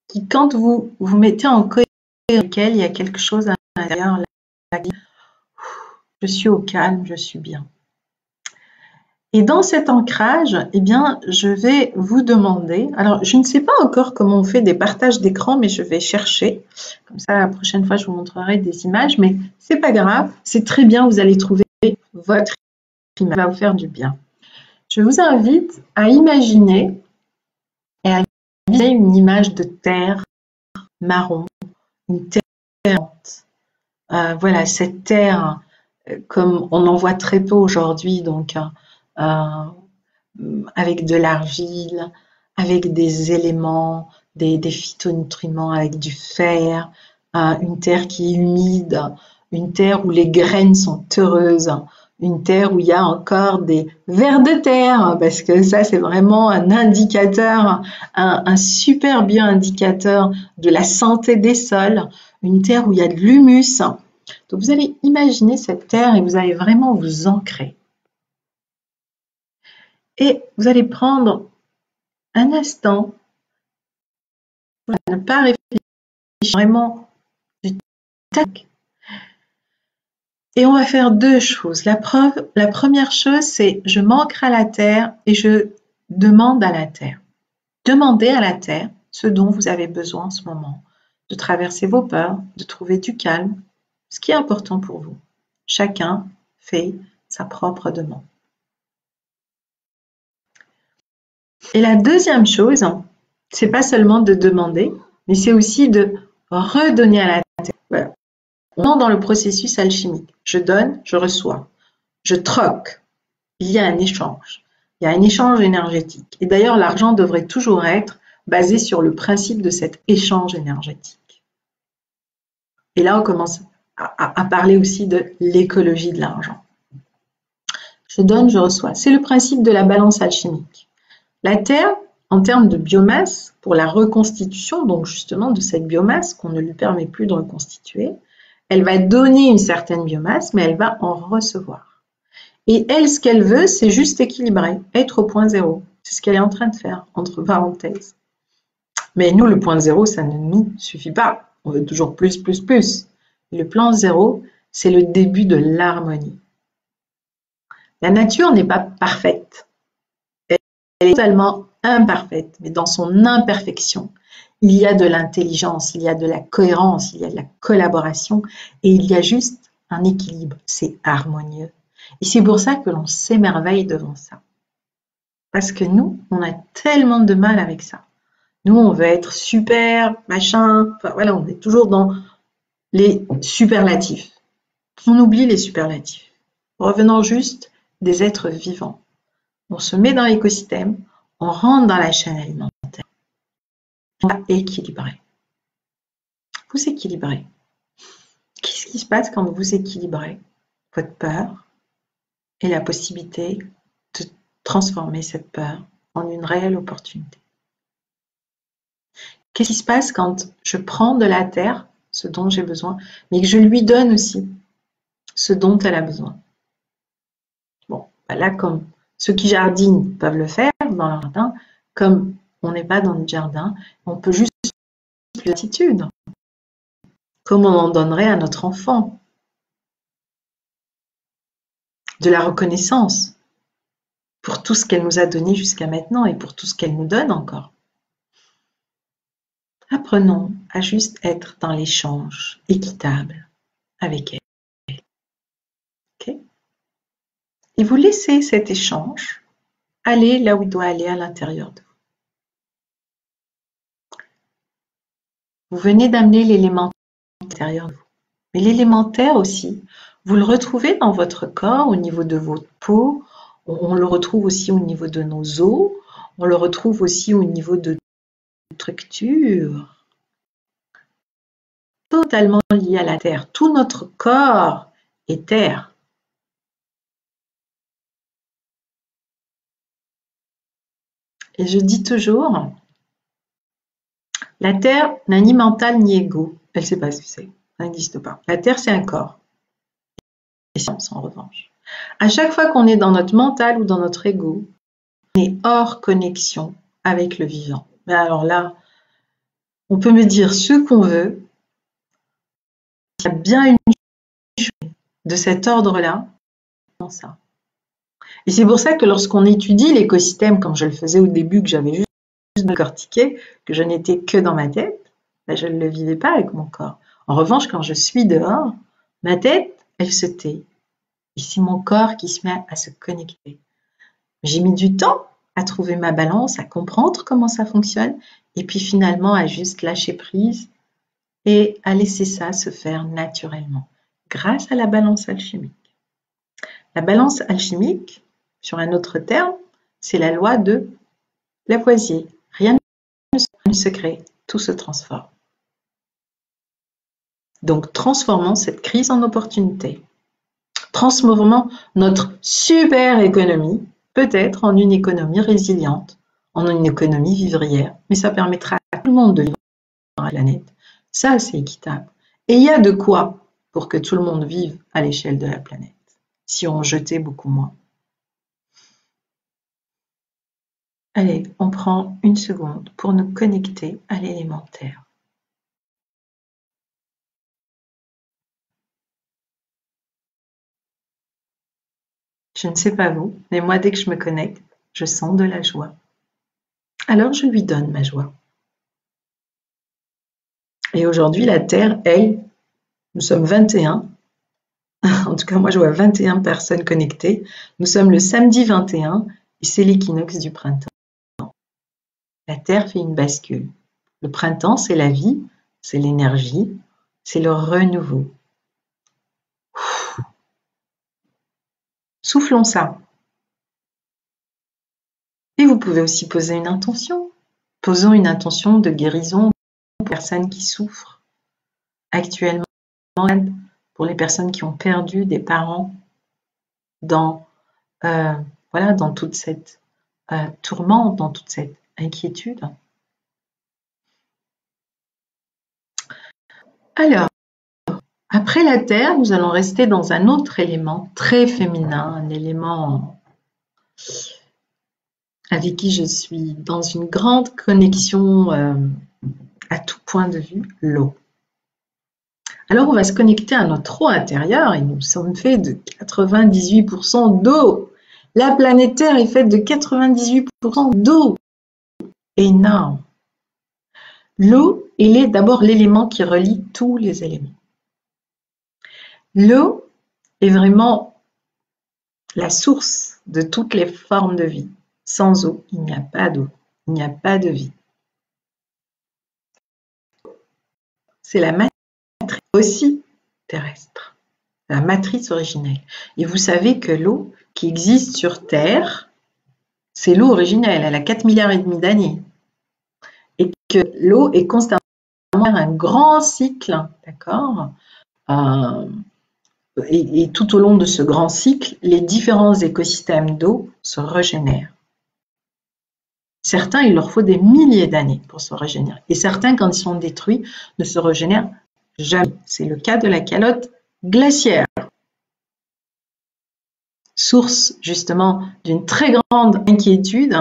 qui quand vous vous mettez en cohérence avec elle, il y a quelque chose à l'intérieur, je suis au calme, je suis bien. Et dans cet ancrage, eh bien, je vais vous demander, alors je ne sais pas encore comment on fait des partages d'écran, mais je vais chercher. Comme ça, la prochaine fois, je vous montrerai des images, mais c'est pas grave, c'est très bien, vous allez trouver votre image qui va vous faire du bien. Je vous invite à imaginer et à visualiser une image de terre marron, une terre verte. Voilà, cette terre, comme on en voit très peu aujourd'hui, donc avec de l'argile, avec des éléments, des phytonutriments, avec du fer, une terre qui est humide, une terre où les graines sont heureuses, une terre où il y a encore des vers de terre, parce que ça c'est vraiment un indicateur, un super bien indicateur de la santé des sols, une terre où il y a de l'humus. Donc vous allez imaginer cette terre et vous allez vraiment vous ancrer. Et vous allez prendre un instant, ne pas réfléchir, vraiment du tac. Et on va faire deux choses. La première chose, c'est je m'ancre à la terre et je demande à la terre. Demandez à la terre ce dont vous avez besoin en ce moment, de traverser vos peurs, de trouver du calme, ce qui est important pour vous. Chacun fait sa propre demande. Et la deuxième chose, c'est pas seulement de demander, mais c'est aussi de redonner à la terre. Voilà. On entre dans le processus alchimique. Je donne, je reçois. Je troque. Il y a un échange. Il y a un échange énergétique. Et d'ailleurs, l'argent devrait toujours être basé sur le principe de cet échange énergétique. Et là, on commence à parler aussi de l'écologie de l'argent. Je donne, je reçois. C'est le principe de la balance alchimique. La Terre, en termes de biomasse, pour la reconstitution, donc justement de cette biomasse qu'on ne lui permet plus de reconstituer, elle va donner une certaine biomasse, mais elle va en recevoir. Et elle, ce qu'elle veut, c'est juste équilibrer, être au point zéro. C'est ce qu'elle est en train de faire, entre parenthèses. Mais nous, le point zéro, ça ne nous suffit pas. On veut toujours plus, plus, plus. Le plan zéro, c'est le début de l'harmonie. La nature n'est pas parfaite. Elle est totalement imparfaite, mais dans son imperfection, il y a de l'intelligence, il y a de la cohérence, il y a de la collaboration et il y a juste un équilibre. C'est harmonieux. Et c'est pour ça que l'on s'émerveille devant ça. Parce que nous, on a tellement de mal avec ça. Nous, on veut être super, machin, enfin voilà, on est toujours dans les superlatifs. On oublie les superlatifs. Revenons juste des êtres vivants. On se met dans l'écosystème, on rentre dans la chaîne alimentaire. On va équilibrer. Vous équilibrez. Qu'est-ce qui se passe quand vous équilibrez votre peur et la possibilité de transformer cette peur en une réelle opportunité? Qu'est-ce qui se passe quand je prends de la terre, ce dont j'ai besoin, mais que je lui donne aussi ce dont elle a besoin? Bon, là, comme ceux qui jardinent peuvent le faire dans leur jardin, comme on n'est pas dans notre jardin, on peut juste plus d'attitude, comme on en donnerait à notre enfant. De la reconnaissance pour tout ce qu'elle nous a donné jusqu'à maintenant et pour tout ce qu'elle nous donne encore. Apprenons à juste être dans l'échange équitable avec elle. Okay? Et vous laissez cet échange aller là où il doit aller à l'intérieur de vous. Vous venez d'amener l'élémentaire à l'intérieur de vous. Mais l'élémentaire aussi, vous le retrouvez dans votre corps, au niveau de votre peau, on le retrouve aussi au niveau de nos os, on le retrouve aussi au niveau de structures, totalement liées à la terre. Tout notre corps est terre. Et je dis toujours, la terre n'a ni mental ni ego. Elle ne sait pas ce que c'est. Ça n'existe pas. La terre, c'est un corps. Et science, en revanche. À chaque fois qu'on est dans notre mental ou dans notre ego, on est hors connexion avec le vivant. Mais alors là, on peut me dire ce qu'on veut. Il y a bien une chose de cet ordre-là, dans ça. Et c'est pour ça que lorsqu'on étudie l'écosystème, comme je le faisais au début, que j'avais juste décortiqué, que je n'étais que dans ma tête, ben je ne le vivais pas avec mon corps. En revanche, quand je suis dehors, ma tête, elle se tait. Et c'est mon corps qui se met à se connecter. J'ai mis du temps à trouver ma balance, à comprendre comment ça fonctionne, et puis finalement à juste lâcher prise et à laisser ça se faire naturellement, grâce à la balance alchimique. La balance alchimique, sur un autre terme, c'est la loi de Lavoisier. Rien ne se crée, tout se transforme. Donc transformons cette crise en opportunité. Transformons notre super économie peut-être en une économie résiliente, en une économie vivrière, mais ça permettra à tout le monde de vivre sur la planète. Ça, c'est équitable. Et il y a de quoi pour que tout le monde vive à l'échelle de la planète, si on jetait beaucoup moins. Allez, on prend une seconde pour nous connecter à l'élémentaire. Je ne sais pas vous, mais moi, dès que je me connecte, je sens de la joie. Alors, je lui donne ma joie. Et aujourd'hui, la Terre, elle, nous sommes 21. En tout cas, moi, je vois 21 personnes connectées. Nous sommes le samedi 21 et c'est l'équinoxe du printemps. La Terre fait une bascule. Le printemps, c'est la vie, c'est l'énergie, c'est le renouveau. Soufflons ça. Et vous pouvez aussi poser une intention. Posons une intention de guérison pour les personnes qui souffrent actuellement, pour les personnes qui ont perdu des parents dans, dans toute cette tourmente, dans toute cette inquiétude. Alors, après la terre, nous allons rester dans un autre élément très féminin, un élément avec qui je suis dans une grande connexion à tout point de vue, l'eau. Alors, on va se connecter à notre eau intérieure et nous sommes faits de 98% d'eau. La planète Terre est faite de 98% d'eau. Énorme. L'eau, elle est d'abord l'élément qui relie tous les éléments. L'eau est vraiment la source de toutes les formes de vie. Sans eau, il n'y a pas d'eau, il n'y a pas de vie. C'est la matrice aussi terrestre, la matrice originelle. Et vous savez que l'eau qui existe sur Terre, c'est l'eau originelle, elle a 4,5 milliards d'années. Et que l'eau est constamment un grand cycle, d'accord et tout au long de ce grand cycle, les différents écosystèmes d'eau se régénèrent. Certains, il leur faut des milliers d'années pour se régénérer. Et certains, quand ils sont détruits, ne se régénèrent jamais. C'est le cas de la calotte glaciaire. Source, justement, d'une très grande inquiétude,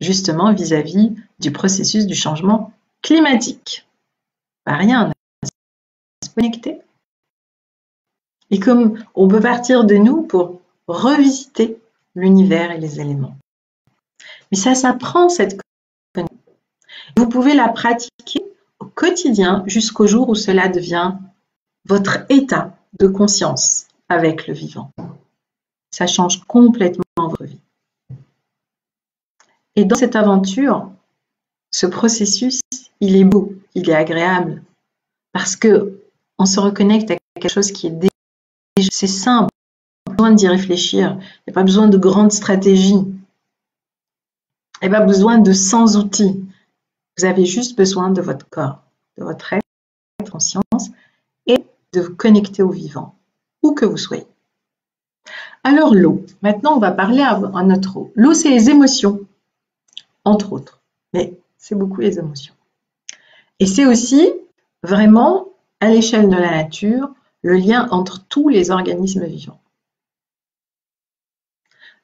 justement, vis-à-vis du processus du changement climatique. Pas rien, on a se connecter. Et comme on peut partir de nous pour revisiter l'univers et les éléments. Mais ça s'apprend, cette connexion. Vous pouvez la pratiquer au quotidien jusqu'au jour où cela devient votre état de conscience avec le vivant. Ça change complètement votre vie. Et dans cette aventure, ce processus, il est beau, il est agréable, parce que on se reconnecte à quelque chose qui est déjà, c'est simple, pas besoin d'y réfléchir, il n'y a pas besoin de grandes stratégies, il n'y a pas besoin de 100 outils. Vous avez juste besoin de votre corps, de votre être, conscience, et de vous connecter au vivant, où que vous soyez. Alors l'eau, maintenant on va parler à notre eau. L'eau, c'est les émotions, entre autres, mais c'est beaucoup les émotions. Et c'est aussi vraiment, à l'échelle de la nature, le lien entre tous les organismes vivants.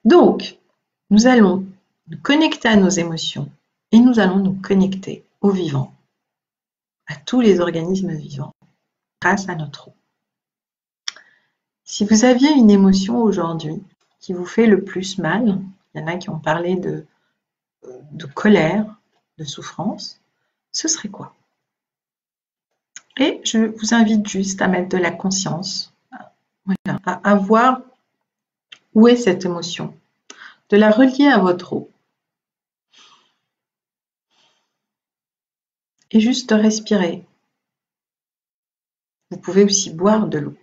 Donc, nous allons nous connecter à nos émotions et nous allons nous connecter au vivant, à tous les organismes vivants, grâce à notre eau. Si vous aviez une émotion aujourd'hui qui vous fait le plus mal, il y en a qui ont parlé de colère, de souffrance, ce serait quoi? Et je vous invite juste à mettre de la conscience, voilà, à voir où est cette émotion, de la relier à votre eau. Et juste de respirer. Vous pouvez aussi boire de l'eau.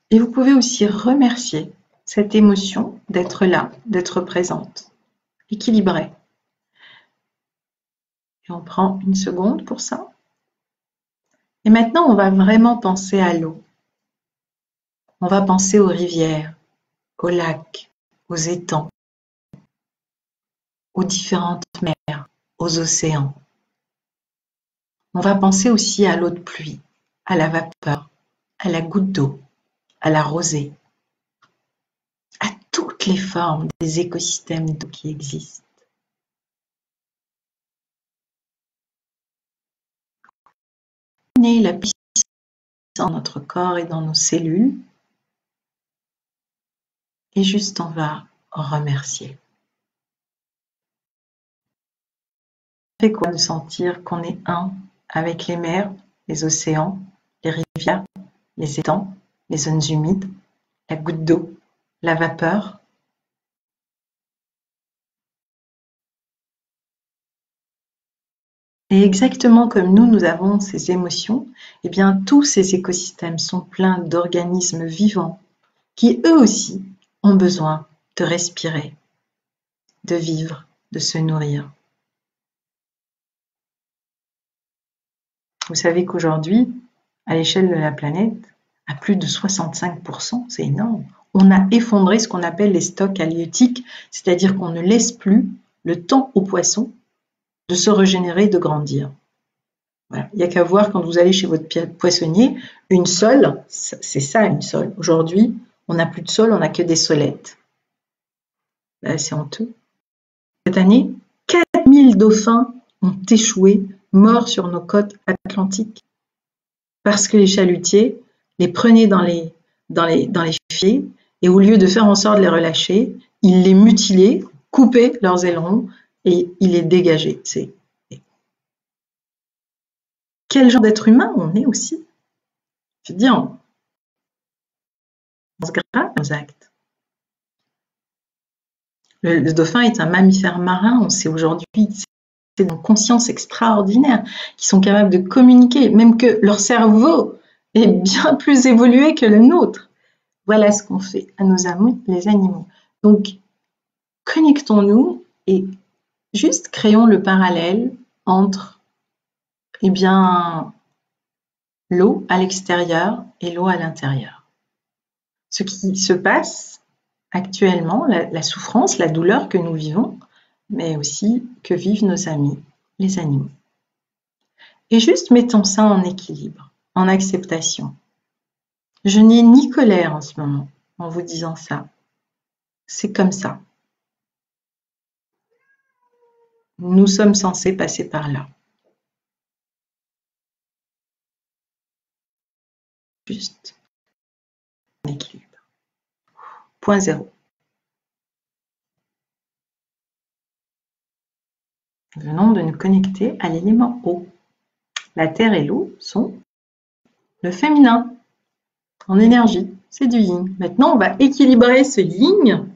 Et vous pouvez aussi remercier cette émotion d'être là, d'être présente, équilibrée. Et on prend une seconde pour ça. Et maintenant, on va vraiment penser à l'eau. On va penser aux rivières, aux lacs, aux étangs, aux différentes mers, aux océans. On va penser aussi à l'eau de pluie, à la vapeur, à la goutte d'eau, à la rosée, à toutes les formes des écosystèmes d'eau qui existent. Prenez la puissance dans notre corps et dans nos cellules et juste on va remercier. Ça fait quoi de sentir qu'on est un avec les mers, les océans, les rivières, les étangs, les zones humides, la goutte d'eau, la vapeur. Et exactement comme nous avons ces émotions, eh bien tous ces écosystèmes sont pleins d'organismes vivants qui eux aussi ont besoin de respirer, de vivre, de se nourrir. Vous savez qu'aujourd'hui, à l'échelle de la planète, à plus de 65%, c'est énorme, on a effondré ce qu'on appelle les stocks halieutiques, c'est-à-dire qu'on ne laisse plus le temps aux poissons de se régénérer, de grandir. Voilà. Il n'y a qu'à voir quand vous allez chez votre poissonnier, une sole, c'est ça une sole. Aujourd'hui, on n'a plus de sole, on n'a que des solettes. Là, c'est honteux. Cette année, 4000 dauphins ont échoué, morts sur nos côtes atlantiques, parce que les chalutiers les prenaient dans les filets et au lieu de faire en sorte de les relâcher, ils les mutilaient, coupaient leurs ailerons et ils les dégageaient. Quel genre d'être humain on est aussi? Je veux dire, on se grave nos actes. Le dauphin est un mammifère marin, on sait aujourd'hui, c'est une conscience extraordinaire, qui sont capables de communiquer, même que leur cerveau est bien plus évolué que le nôtre. Voilà ce qu'on fait à nos amis, les animaux. Donc, connectons-nous et juste créons le parallèle entre, eh bien, l'eau à l'extérieur et l'eau à l'intérieur. Ce qui se passe actuellement, la souffrance, la douleur que nous vivons, mais aussi que vivent nos amis, les animaux. Et juste mettons ça en équilibre, en acceptation. Je n'ai ni colère en ce moment en vous disant ça. C'est comme ça. Nous sommes censés passer par là. Juste en équilibre. Point zéro. Venons de nous connecter à l'élément eau. La terre et l'eau sont le féminin en énergie. C'est du yin. Maintenant, on va équilibrer ce yin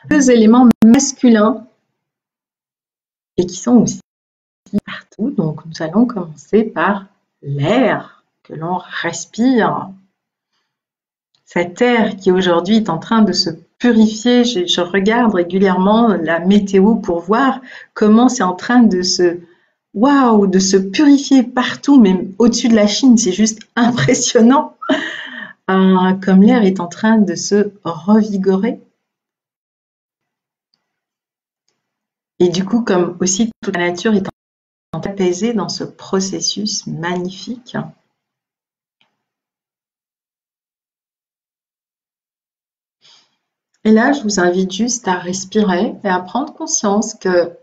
deux éléments masculins et qui sont aussi partout. Donc, nous allons commencer par l'air que l'on respire. Cet air qui aujourd'hui est en train de se purifier. Je regarde régulièrement la météo pour voir comment c'est en train de se purifier partout, même au-dessus de la Chine. C'est juste impressionnant. Comme l'air est en train de se revigorer. Et du coup, comme aussi toute la nature est en train d'apaiser dans ce processus magnifique. Et là, je vous invite juste à respirer et à prendre conscience que,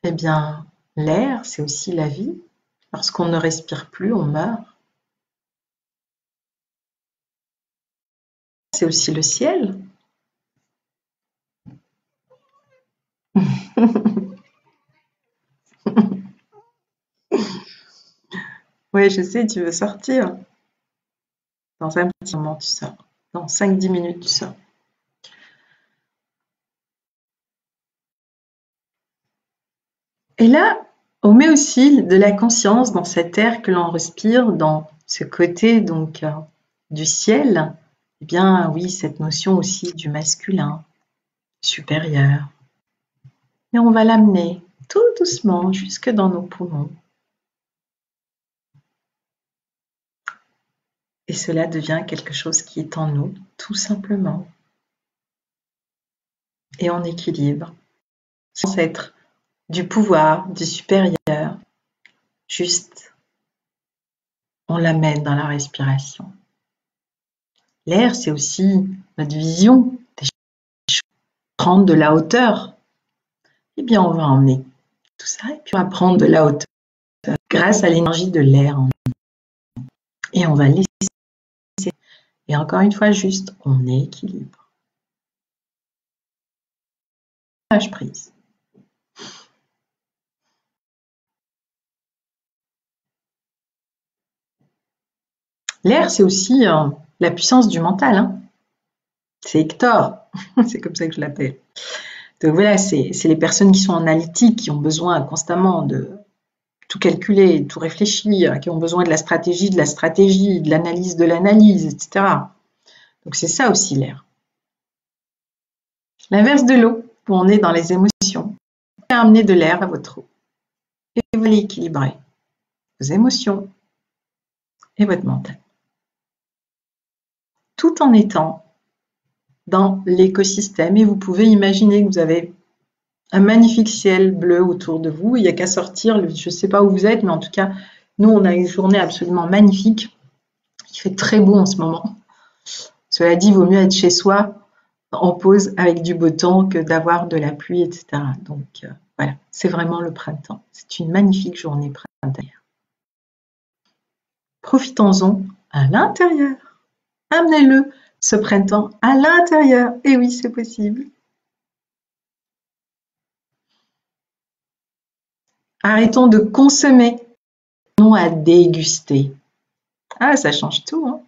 eh bien, l'air, c'est aussi la vie. Lorsqu'on ne respire plus, on meurt. C'est aussi le ciel. Oui, je sais, tu veux sortir. Dans un petit moment, tu sors. Dans 5-10 minutes, tu sors. Et là, on met aussi de la conscience dans cet air que l'on respire, dans ce côté donc du ciel. Eh bien, oui, cette notion aussi du masculin supérieur. Et on va l'amener tout doucement jusque dans nos poumons. Et cela devient quelque chose qui est en nous, tout simplement. Et en équilibre, sans être du pouvoir, du supérieur. Juste, on l'amène dans la respiration. L'air, c'est aussi notre vision des choses, prendre de la hauteur. Eh bien, on va emmener tout ça et puis on va prendre de la hauteur grâce à l'énergie de l'air. Et on va laisser. Et encore une fois, juste, on équilibre. Lâche prise. L'air, c'est aussi la puissance du mental. Hein. C'est Hector, c'est comme ça que je l'appelle. Donc voilà, c'est les personnes qui sont analytiques, qui ont besoin constamment de tout calculer, tout réfléchir, qui ont besoin de la stratégie, de l'analyse, etc. Donc c'est ça aussi l'air. L'inverse de l'eau, où on est dans les émotions. Vous pouvez amener de l'air à votre eau et vous allez équilibrer vos émotions et votre mental. Tout en étant dans l'écosystème. Et vous pouvez imaginer que vous avez un magnifique ciel bleu autour de vous. Il n'y a qu'à sortir. Je ne sais pas où vous êtes, mais en tout cas, nous, on a une journée absolument magnifique. Il fait très beau en ce moment. Cela dit, il vaut mieux être chez soi en pause avec du beau temps que d'avoir de la pluie, etc. Donc, voilà, c'est vraiment le printemps. C'est une magnifique journée printanière. Profitons-en à l'intérieur. Amenez-le, ce printemps, à l'intérieur. Et oui, c'est possible. Arrêtons de consommer, non à déguster. Ah, ça change tout, hein.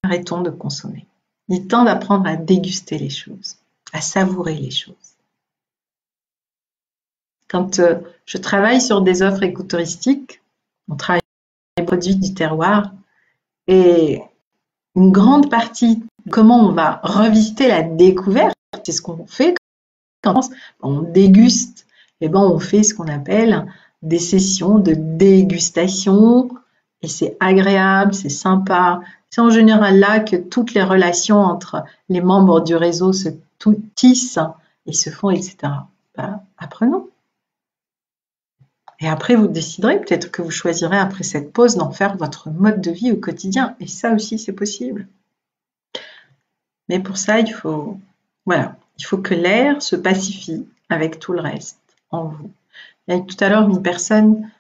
Arrêtons de consommer. Il est temps d'apprendre à déguster les choses, à savourer les choses. Quand je travaille sur des offres écotouristiques, on travaille sur les produits du terroir et une grande partie de comment on va revisiter la découverte, c'est ce qu'on fait quand on déguste. Et ben on fait ce qu'on appelle des sessions de dégustation et c'est agréable, c'est sympa. C'est en général là que toutes les relations entre les membres du réseau se tissent et se font, etc. Ben, apprenons. Et après, vous déciderez, peut-être que vous choisirez après cette pause d'en faire votre mode de vie au quotidien. Et ça aussi, c'est possible. Mais pour ça, il faut que l'air se pacifie avec tout le reste en vous. Il y a tout à l'heure une personne,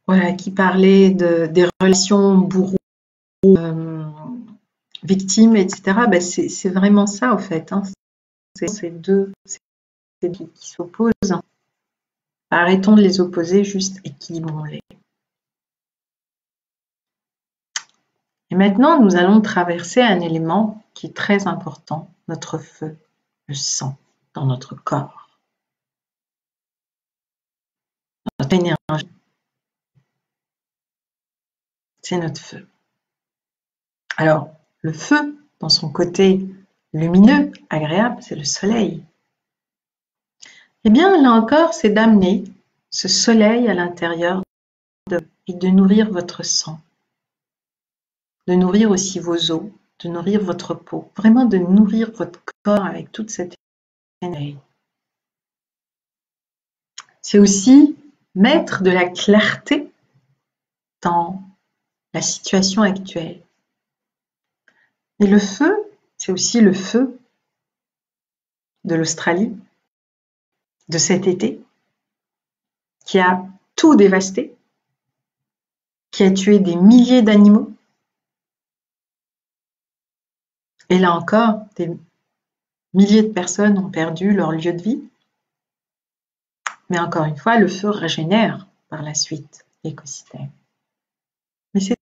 voilà, qui parlait des relations bourreaux, victimes, etc. Ben c'est vraiment ça, en fait. Hein. C'est ces deux qui s'opposent. Arrêtons de les opposer, juste équilibrons-les. Et maintenant, nous allons traverser un élément qui est très important, notre feu, le sang dans notre corps. Notre énergie, c'est notre feu. Alors, le feu, dans son côté lumineux, agréable, c'est le soleil. Eh bien, là encore, c'est d'amener ce soleil à l'intérieur et de nourrir votre sang, de nourrir aussi vos os, de nourrir votre peau, vraiment de nourrir votre corps avec toute cette énergie. C'est aussi mettre de la clarté dans la situation actuelle. Et le feu, c'est aussi le feu de l'Australie, de cet été, qui a tout dévasté, qui a tué des milliers d'animaux. Et là encore, des milliers de personnes ont perdu leur lieu de vie. Mais encore une fois, le feu régénère par la suite l'écosystème. Mais c'est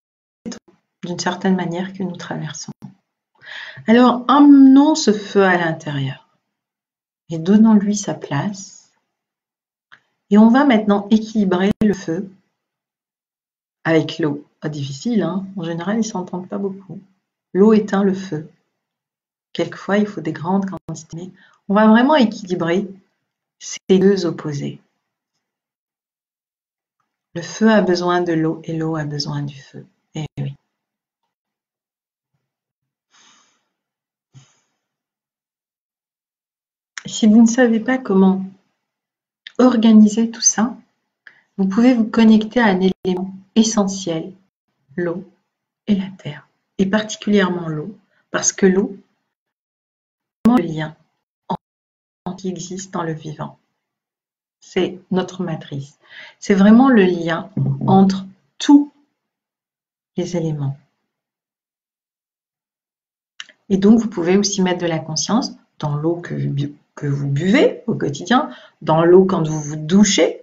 tout, d'une certaine manière, que nous traversons. Alors, emmenons ce feu à l'intérieur et donnons-lui sa place. Et on va maintenant équilibrer le feu avec l'eau. Pas difficile, hein? En général, ils ne s'entendent pas beaucoup. L'eau éteint le feu. Quelquefois, il faut des grandes quantités. Mais on va vraiment équilibrer ces deux opposés. Le feu a besoin de l'eau et l'eau a besoin du feu. Eh oui. Si vous ne savez pas comment organiser tout ça, vous pouvez vous connecter à un élément essentiel, l'eau et la terre, et particulièrement l'eau, parce que l'eau est le lien qui existe dans le vivant. C'est notre matrice. C'est vraiment le lien entre tous les éléments. Et donc, vous pouvez aussi mettre de la conscience dans l'eau que vous buvez au quotidien, dans l'eau quand vous vous douchez.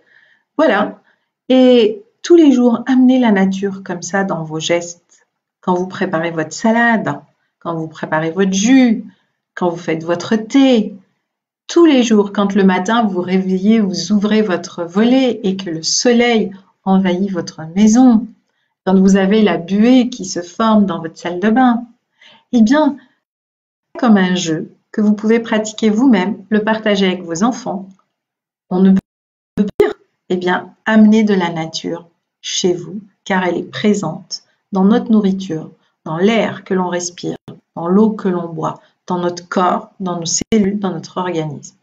Voilà. Et tous les jours, amenez la nature comme ça dans vos gestes. Quand vous préparez votre salade, quand vous préparez votre jus, quand vous faites votre thé. Tous les jours, quand le matin vous vous réveillez, vous ouvrez votre volet et que le soleil envahit votre maison, quand vous avez la buée qui se forme dans votre salle de bain, eh bien, comme un jeu que vous pouvez pratiquer vous-même, le partager avec vos enfants. On ne peut pas dire, eh bien, amener de la nature chez vous, car elle est présente dans notre nourriture, dans l'air que l'on respire, dans l'eau que l'on boit, dans notre corps, dans nos cellules, dans notre organisme.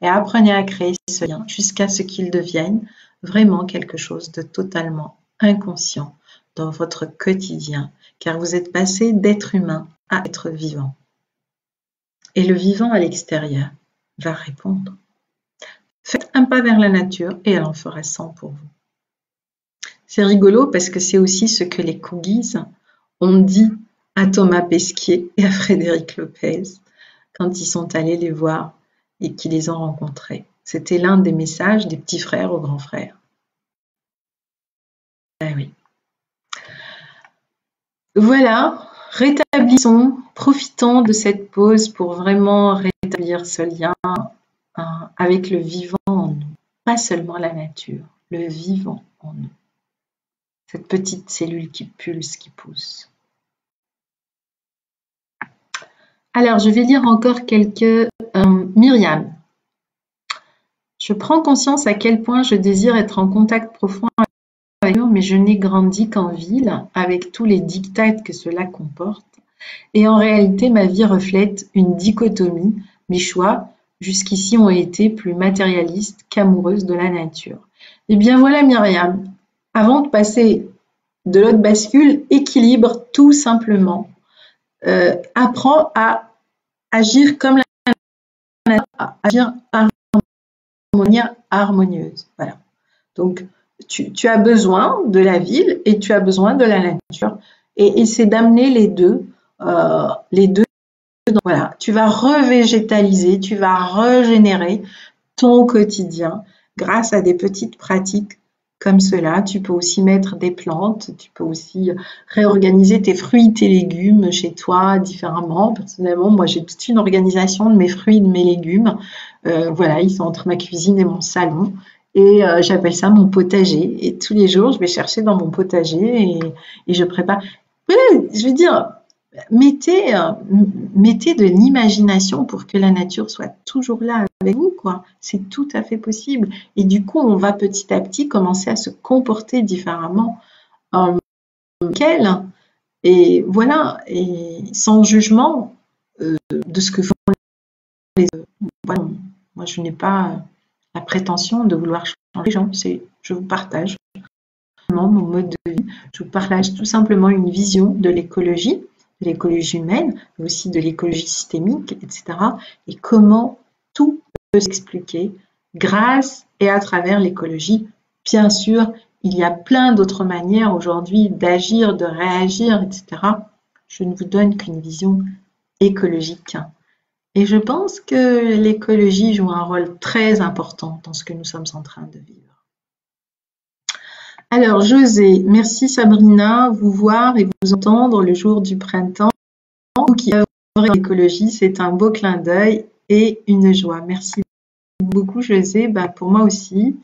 Et apprenez à créer ce lien jusqu'à ce qu'il devienne vraiment quelque chose de totalement inconscient dans votre quotidien, car vous êtes passé d'être humain à être vivant. Et le vivant à l'extérieur va répondre. Faites un pas vers la nature et elle en fera 100 pour vous. C'est rigolo parce que c'est aussi ce que les Coogies ont dit à Thomas Pesquet et à Frédéric Lopez quand ils sont allés les voir et qu'ils les ont rencontrés. C'était l'un des messages des petits frères aux grands frères. Ah oui. Voilà, rétablissons, profitons de cette pause pour vraiment rétablir ce lien avec le vivant en nous. Pas seulement la nature, le vivant en nous. Cette petite cellule qui pulse, qui pousse. Alors, je vais lire encore quelques... Myriam. Je prends conscience à quel point je désire être en contact profond avec eux, mais je n'ai grandi qu'en ville, avec tous les diktats que cela comporte. Et en réalité, ma vie reflète une dichotomie. Mes choix, jusqu'ici, ont été plus matérialistes qu'amoureuses de la nature. Eh bien voilà, Myriam. Avant de passer de l'autre bascule, équilibre tout simplement. Apprends à agir comme la nature, à agir de manière harmonieuse. Voilà. Donc, tu as besoin de la ville et tu as besoin de la nature. Et c'est d'amener les deux. Donc, voilà. Tu vas revégétaliser, tu vas régénérer ton quotidien grâce à des petites pratiques comme cela. Tu peux aussi mettre des plantes, tu peux aussi réorganiser tes fruits, tes légumes chez toi différemment. Personnellement, moi j'ai toute une organisation de mes fruits et de mes légumes. Voilà, ils sont entre ma cuisine et mon salon. Et j'appelle ça mon potager. Et tous les jours, je vais chercher dans mon potager et je prépare. Ouais, je veux dire, mettez de l'imagination pour que la nature soit toujours là avec vous, quoi. C'est tout à fait possible. Et du coup, on va petit à petit commencer à se comporter différemment qu'elle. Et voilà, et sans jugement de ce que font les autres. Voilà. Moi, je n'ai pas la prétention de vouloir changer les gens. Je vous partage mon mode de vie. Je vous partage tout simplement une vision de l'écologie humaine, mais aussi de l'écologie systémique, etc. Et comment tout peut s'expliquer grâce et à travers l'écologie. Bien sûr, il y a plein d'autres manières aujourd'hui d'agir, de réagir, etc. Je ne vous donne qu'une vision écologique. Et je pense que l'écologie joue un rôle très important dans ce que nous sommes en train de vivre. Alors, José, merci Sabrina, vous voir et vous entendre le jour du printemps. Vous qui œuvrez dans l'écologie, c'est un beau clin d'œil et une joie. Merci beaucoup José, pour moi aussi.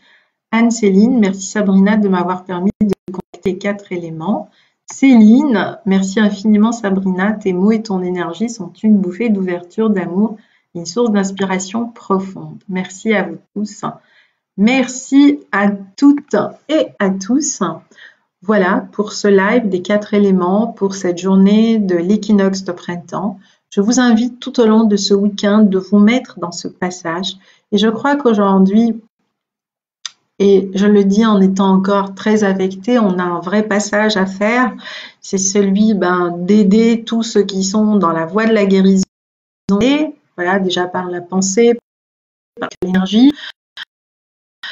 Anne-Céline, merci Sabrina de m'avoir permis de connecter les 4 éléments. Céline, merci infiniment Sabrina, tes mots et ton énergie sont une bouffée d'ouverture, d'amour, une source d'inspiration profonde. Merci à vous tous. Merci à toutes et à tous. Voilà pour ce live des 4 éléments, pour cette journée de l'équinoxe de printemps. Je vous invite tout au long de ce week-end de vous mettre dans ce passage. Et je crois qu'aujourd'hui, et je le dis en étant encore très affectée, on a un vrai passage à faire. C'est celui d'aider tous ceux qui sont dans la voie de la guérison. Et voilà, déjà par la pensée, par l'énergie.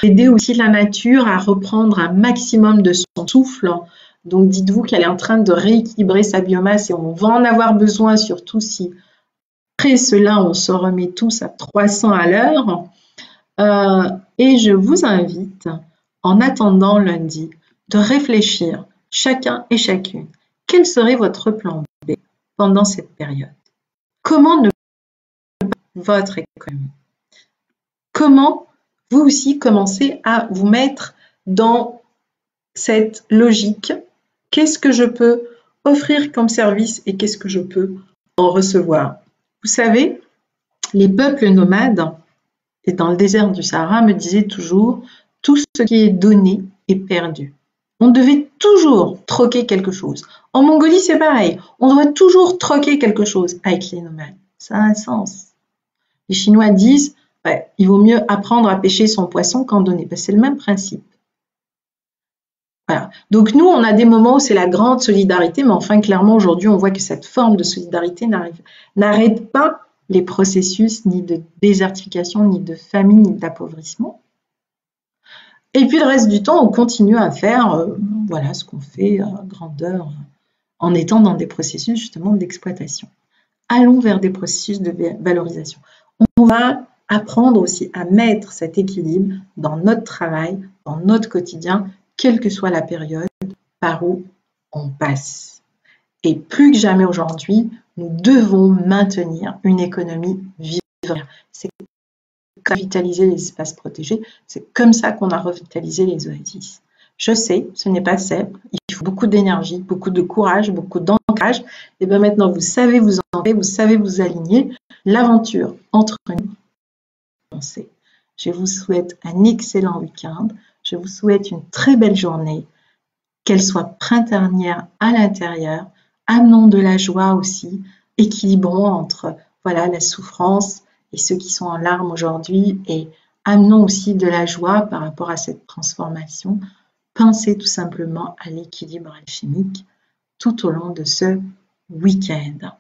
Aider aussi la nature à reprendre un maximum de son souffle. Donc dites-vous qu'elle est en train de rééquilibrer sa biomasse et on va en avoir besoin, surtout si après cela on se remet tous à 300 à l'heure. Et je vous invite, en attendant lundi, de réfléchir chacun et chacune. Quel serait votre plan B pendant cette période? Comment ne pas votre économie? Comment vous aussi commencez à vous mettre dans cette logique? Qu'est-ce que je peux offrir comme service et qu'est-ce que je peux en recevoir? Vous savez, les peuples nomades, et dans le désert du Sahara, me disaient toujours « tout ce qui est donné est perdu ». On devait toujours troquer quelque chose. En Mongolie, c'est pareil. On doit toujours troquer quelque chose avec les nomades. Ça a un sens. Les Chinois disent il vaut mieux apprendre à pêcher son poisson qu'en donner. C'est le même principe. Voilà. Donc nous, on a des moments où c'est la grande solidarité, mais enfin, clairement, aujourd'hui, on voit que cette forme de solidarité n'arrête pas les processus ni de désertification, ni de famine, ni d'appauvrissement. Et puis le reste du temps, on continue à faire voilà, ce qu'on fait à grandeur en étant dans des processus justement d'exploitation. Allons vers des processus de valorisation. On va apprendre aussi à mettre cet équilibre dans notre travail, dans notre quotidien, quelle que soit la période par où on passe. Et plus que jamais aujourd'hui, nous devons maintenir une économie vivante. C'est comme revitaliser les espaces protégés, c'est comme ça qu'on a revitalisé les oasis. Je sais, ce n'est pas simple, il faut beaucoup d'énergie, beaucoup de courage, beaucoup d'ancrage. Et bien maintenant, vous savez vous ancrer, vous savez vous aligner. L'aventure entre nous. Je vous souhaite un excellent week-end. Je vous souhaite une très belle journée, qu'elle soit printanière à l'intérieur. Amenons de la joie aussi, équilibrons entre voilà, la souffrance et ceux qui sont en larmes aujourd'hui et amenons aussi de la joie par rapport à cette transformation. Pensez tout simplement à l'équilibre alchimique tout au long de ce week-end.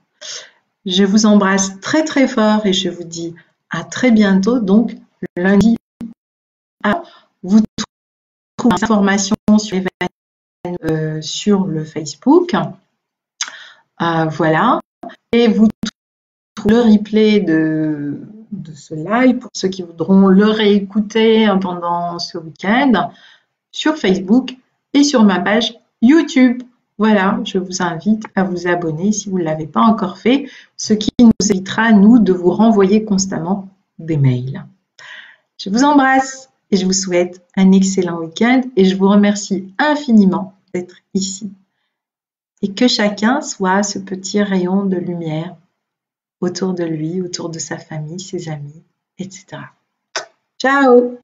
Je vous embrasse très très fort et je vous dis à très bientôt, donc lundi. Vous trouvez des informations sur l'événement sur le Facebook. Voilà. Et vous trouvez le replay de de ce live, pour ceux qui voudront le réécouter pendant ce week-end, sur Facebook et sur ma page YouTube. Voilà, je vous invite à vous abonner si vous ne l'avez pas encore fait, ce qui nous évitera, nous, de vous renvoyer constamment des mails. Je vous embrasse et je vous souhaite un excellent week-end et je vous remercie infiniment d'être ici. Et que chacun soit ce petit rayon de lumière autour de lui, autour de sa famille, ses amis, etc. Ciao!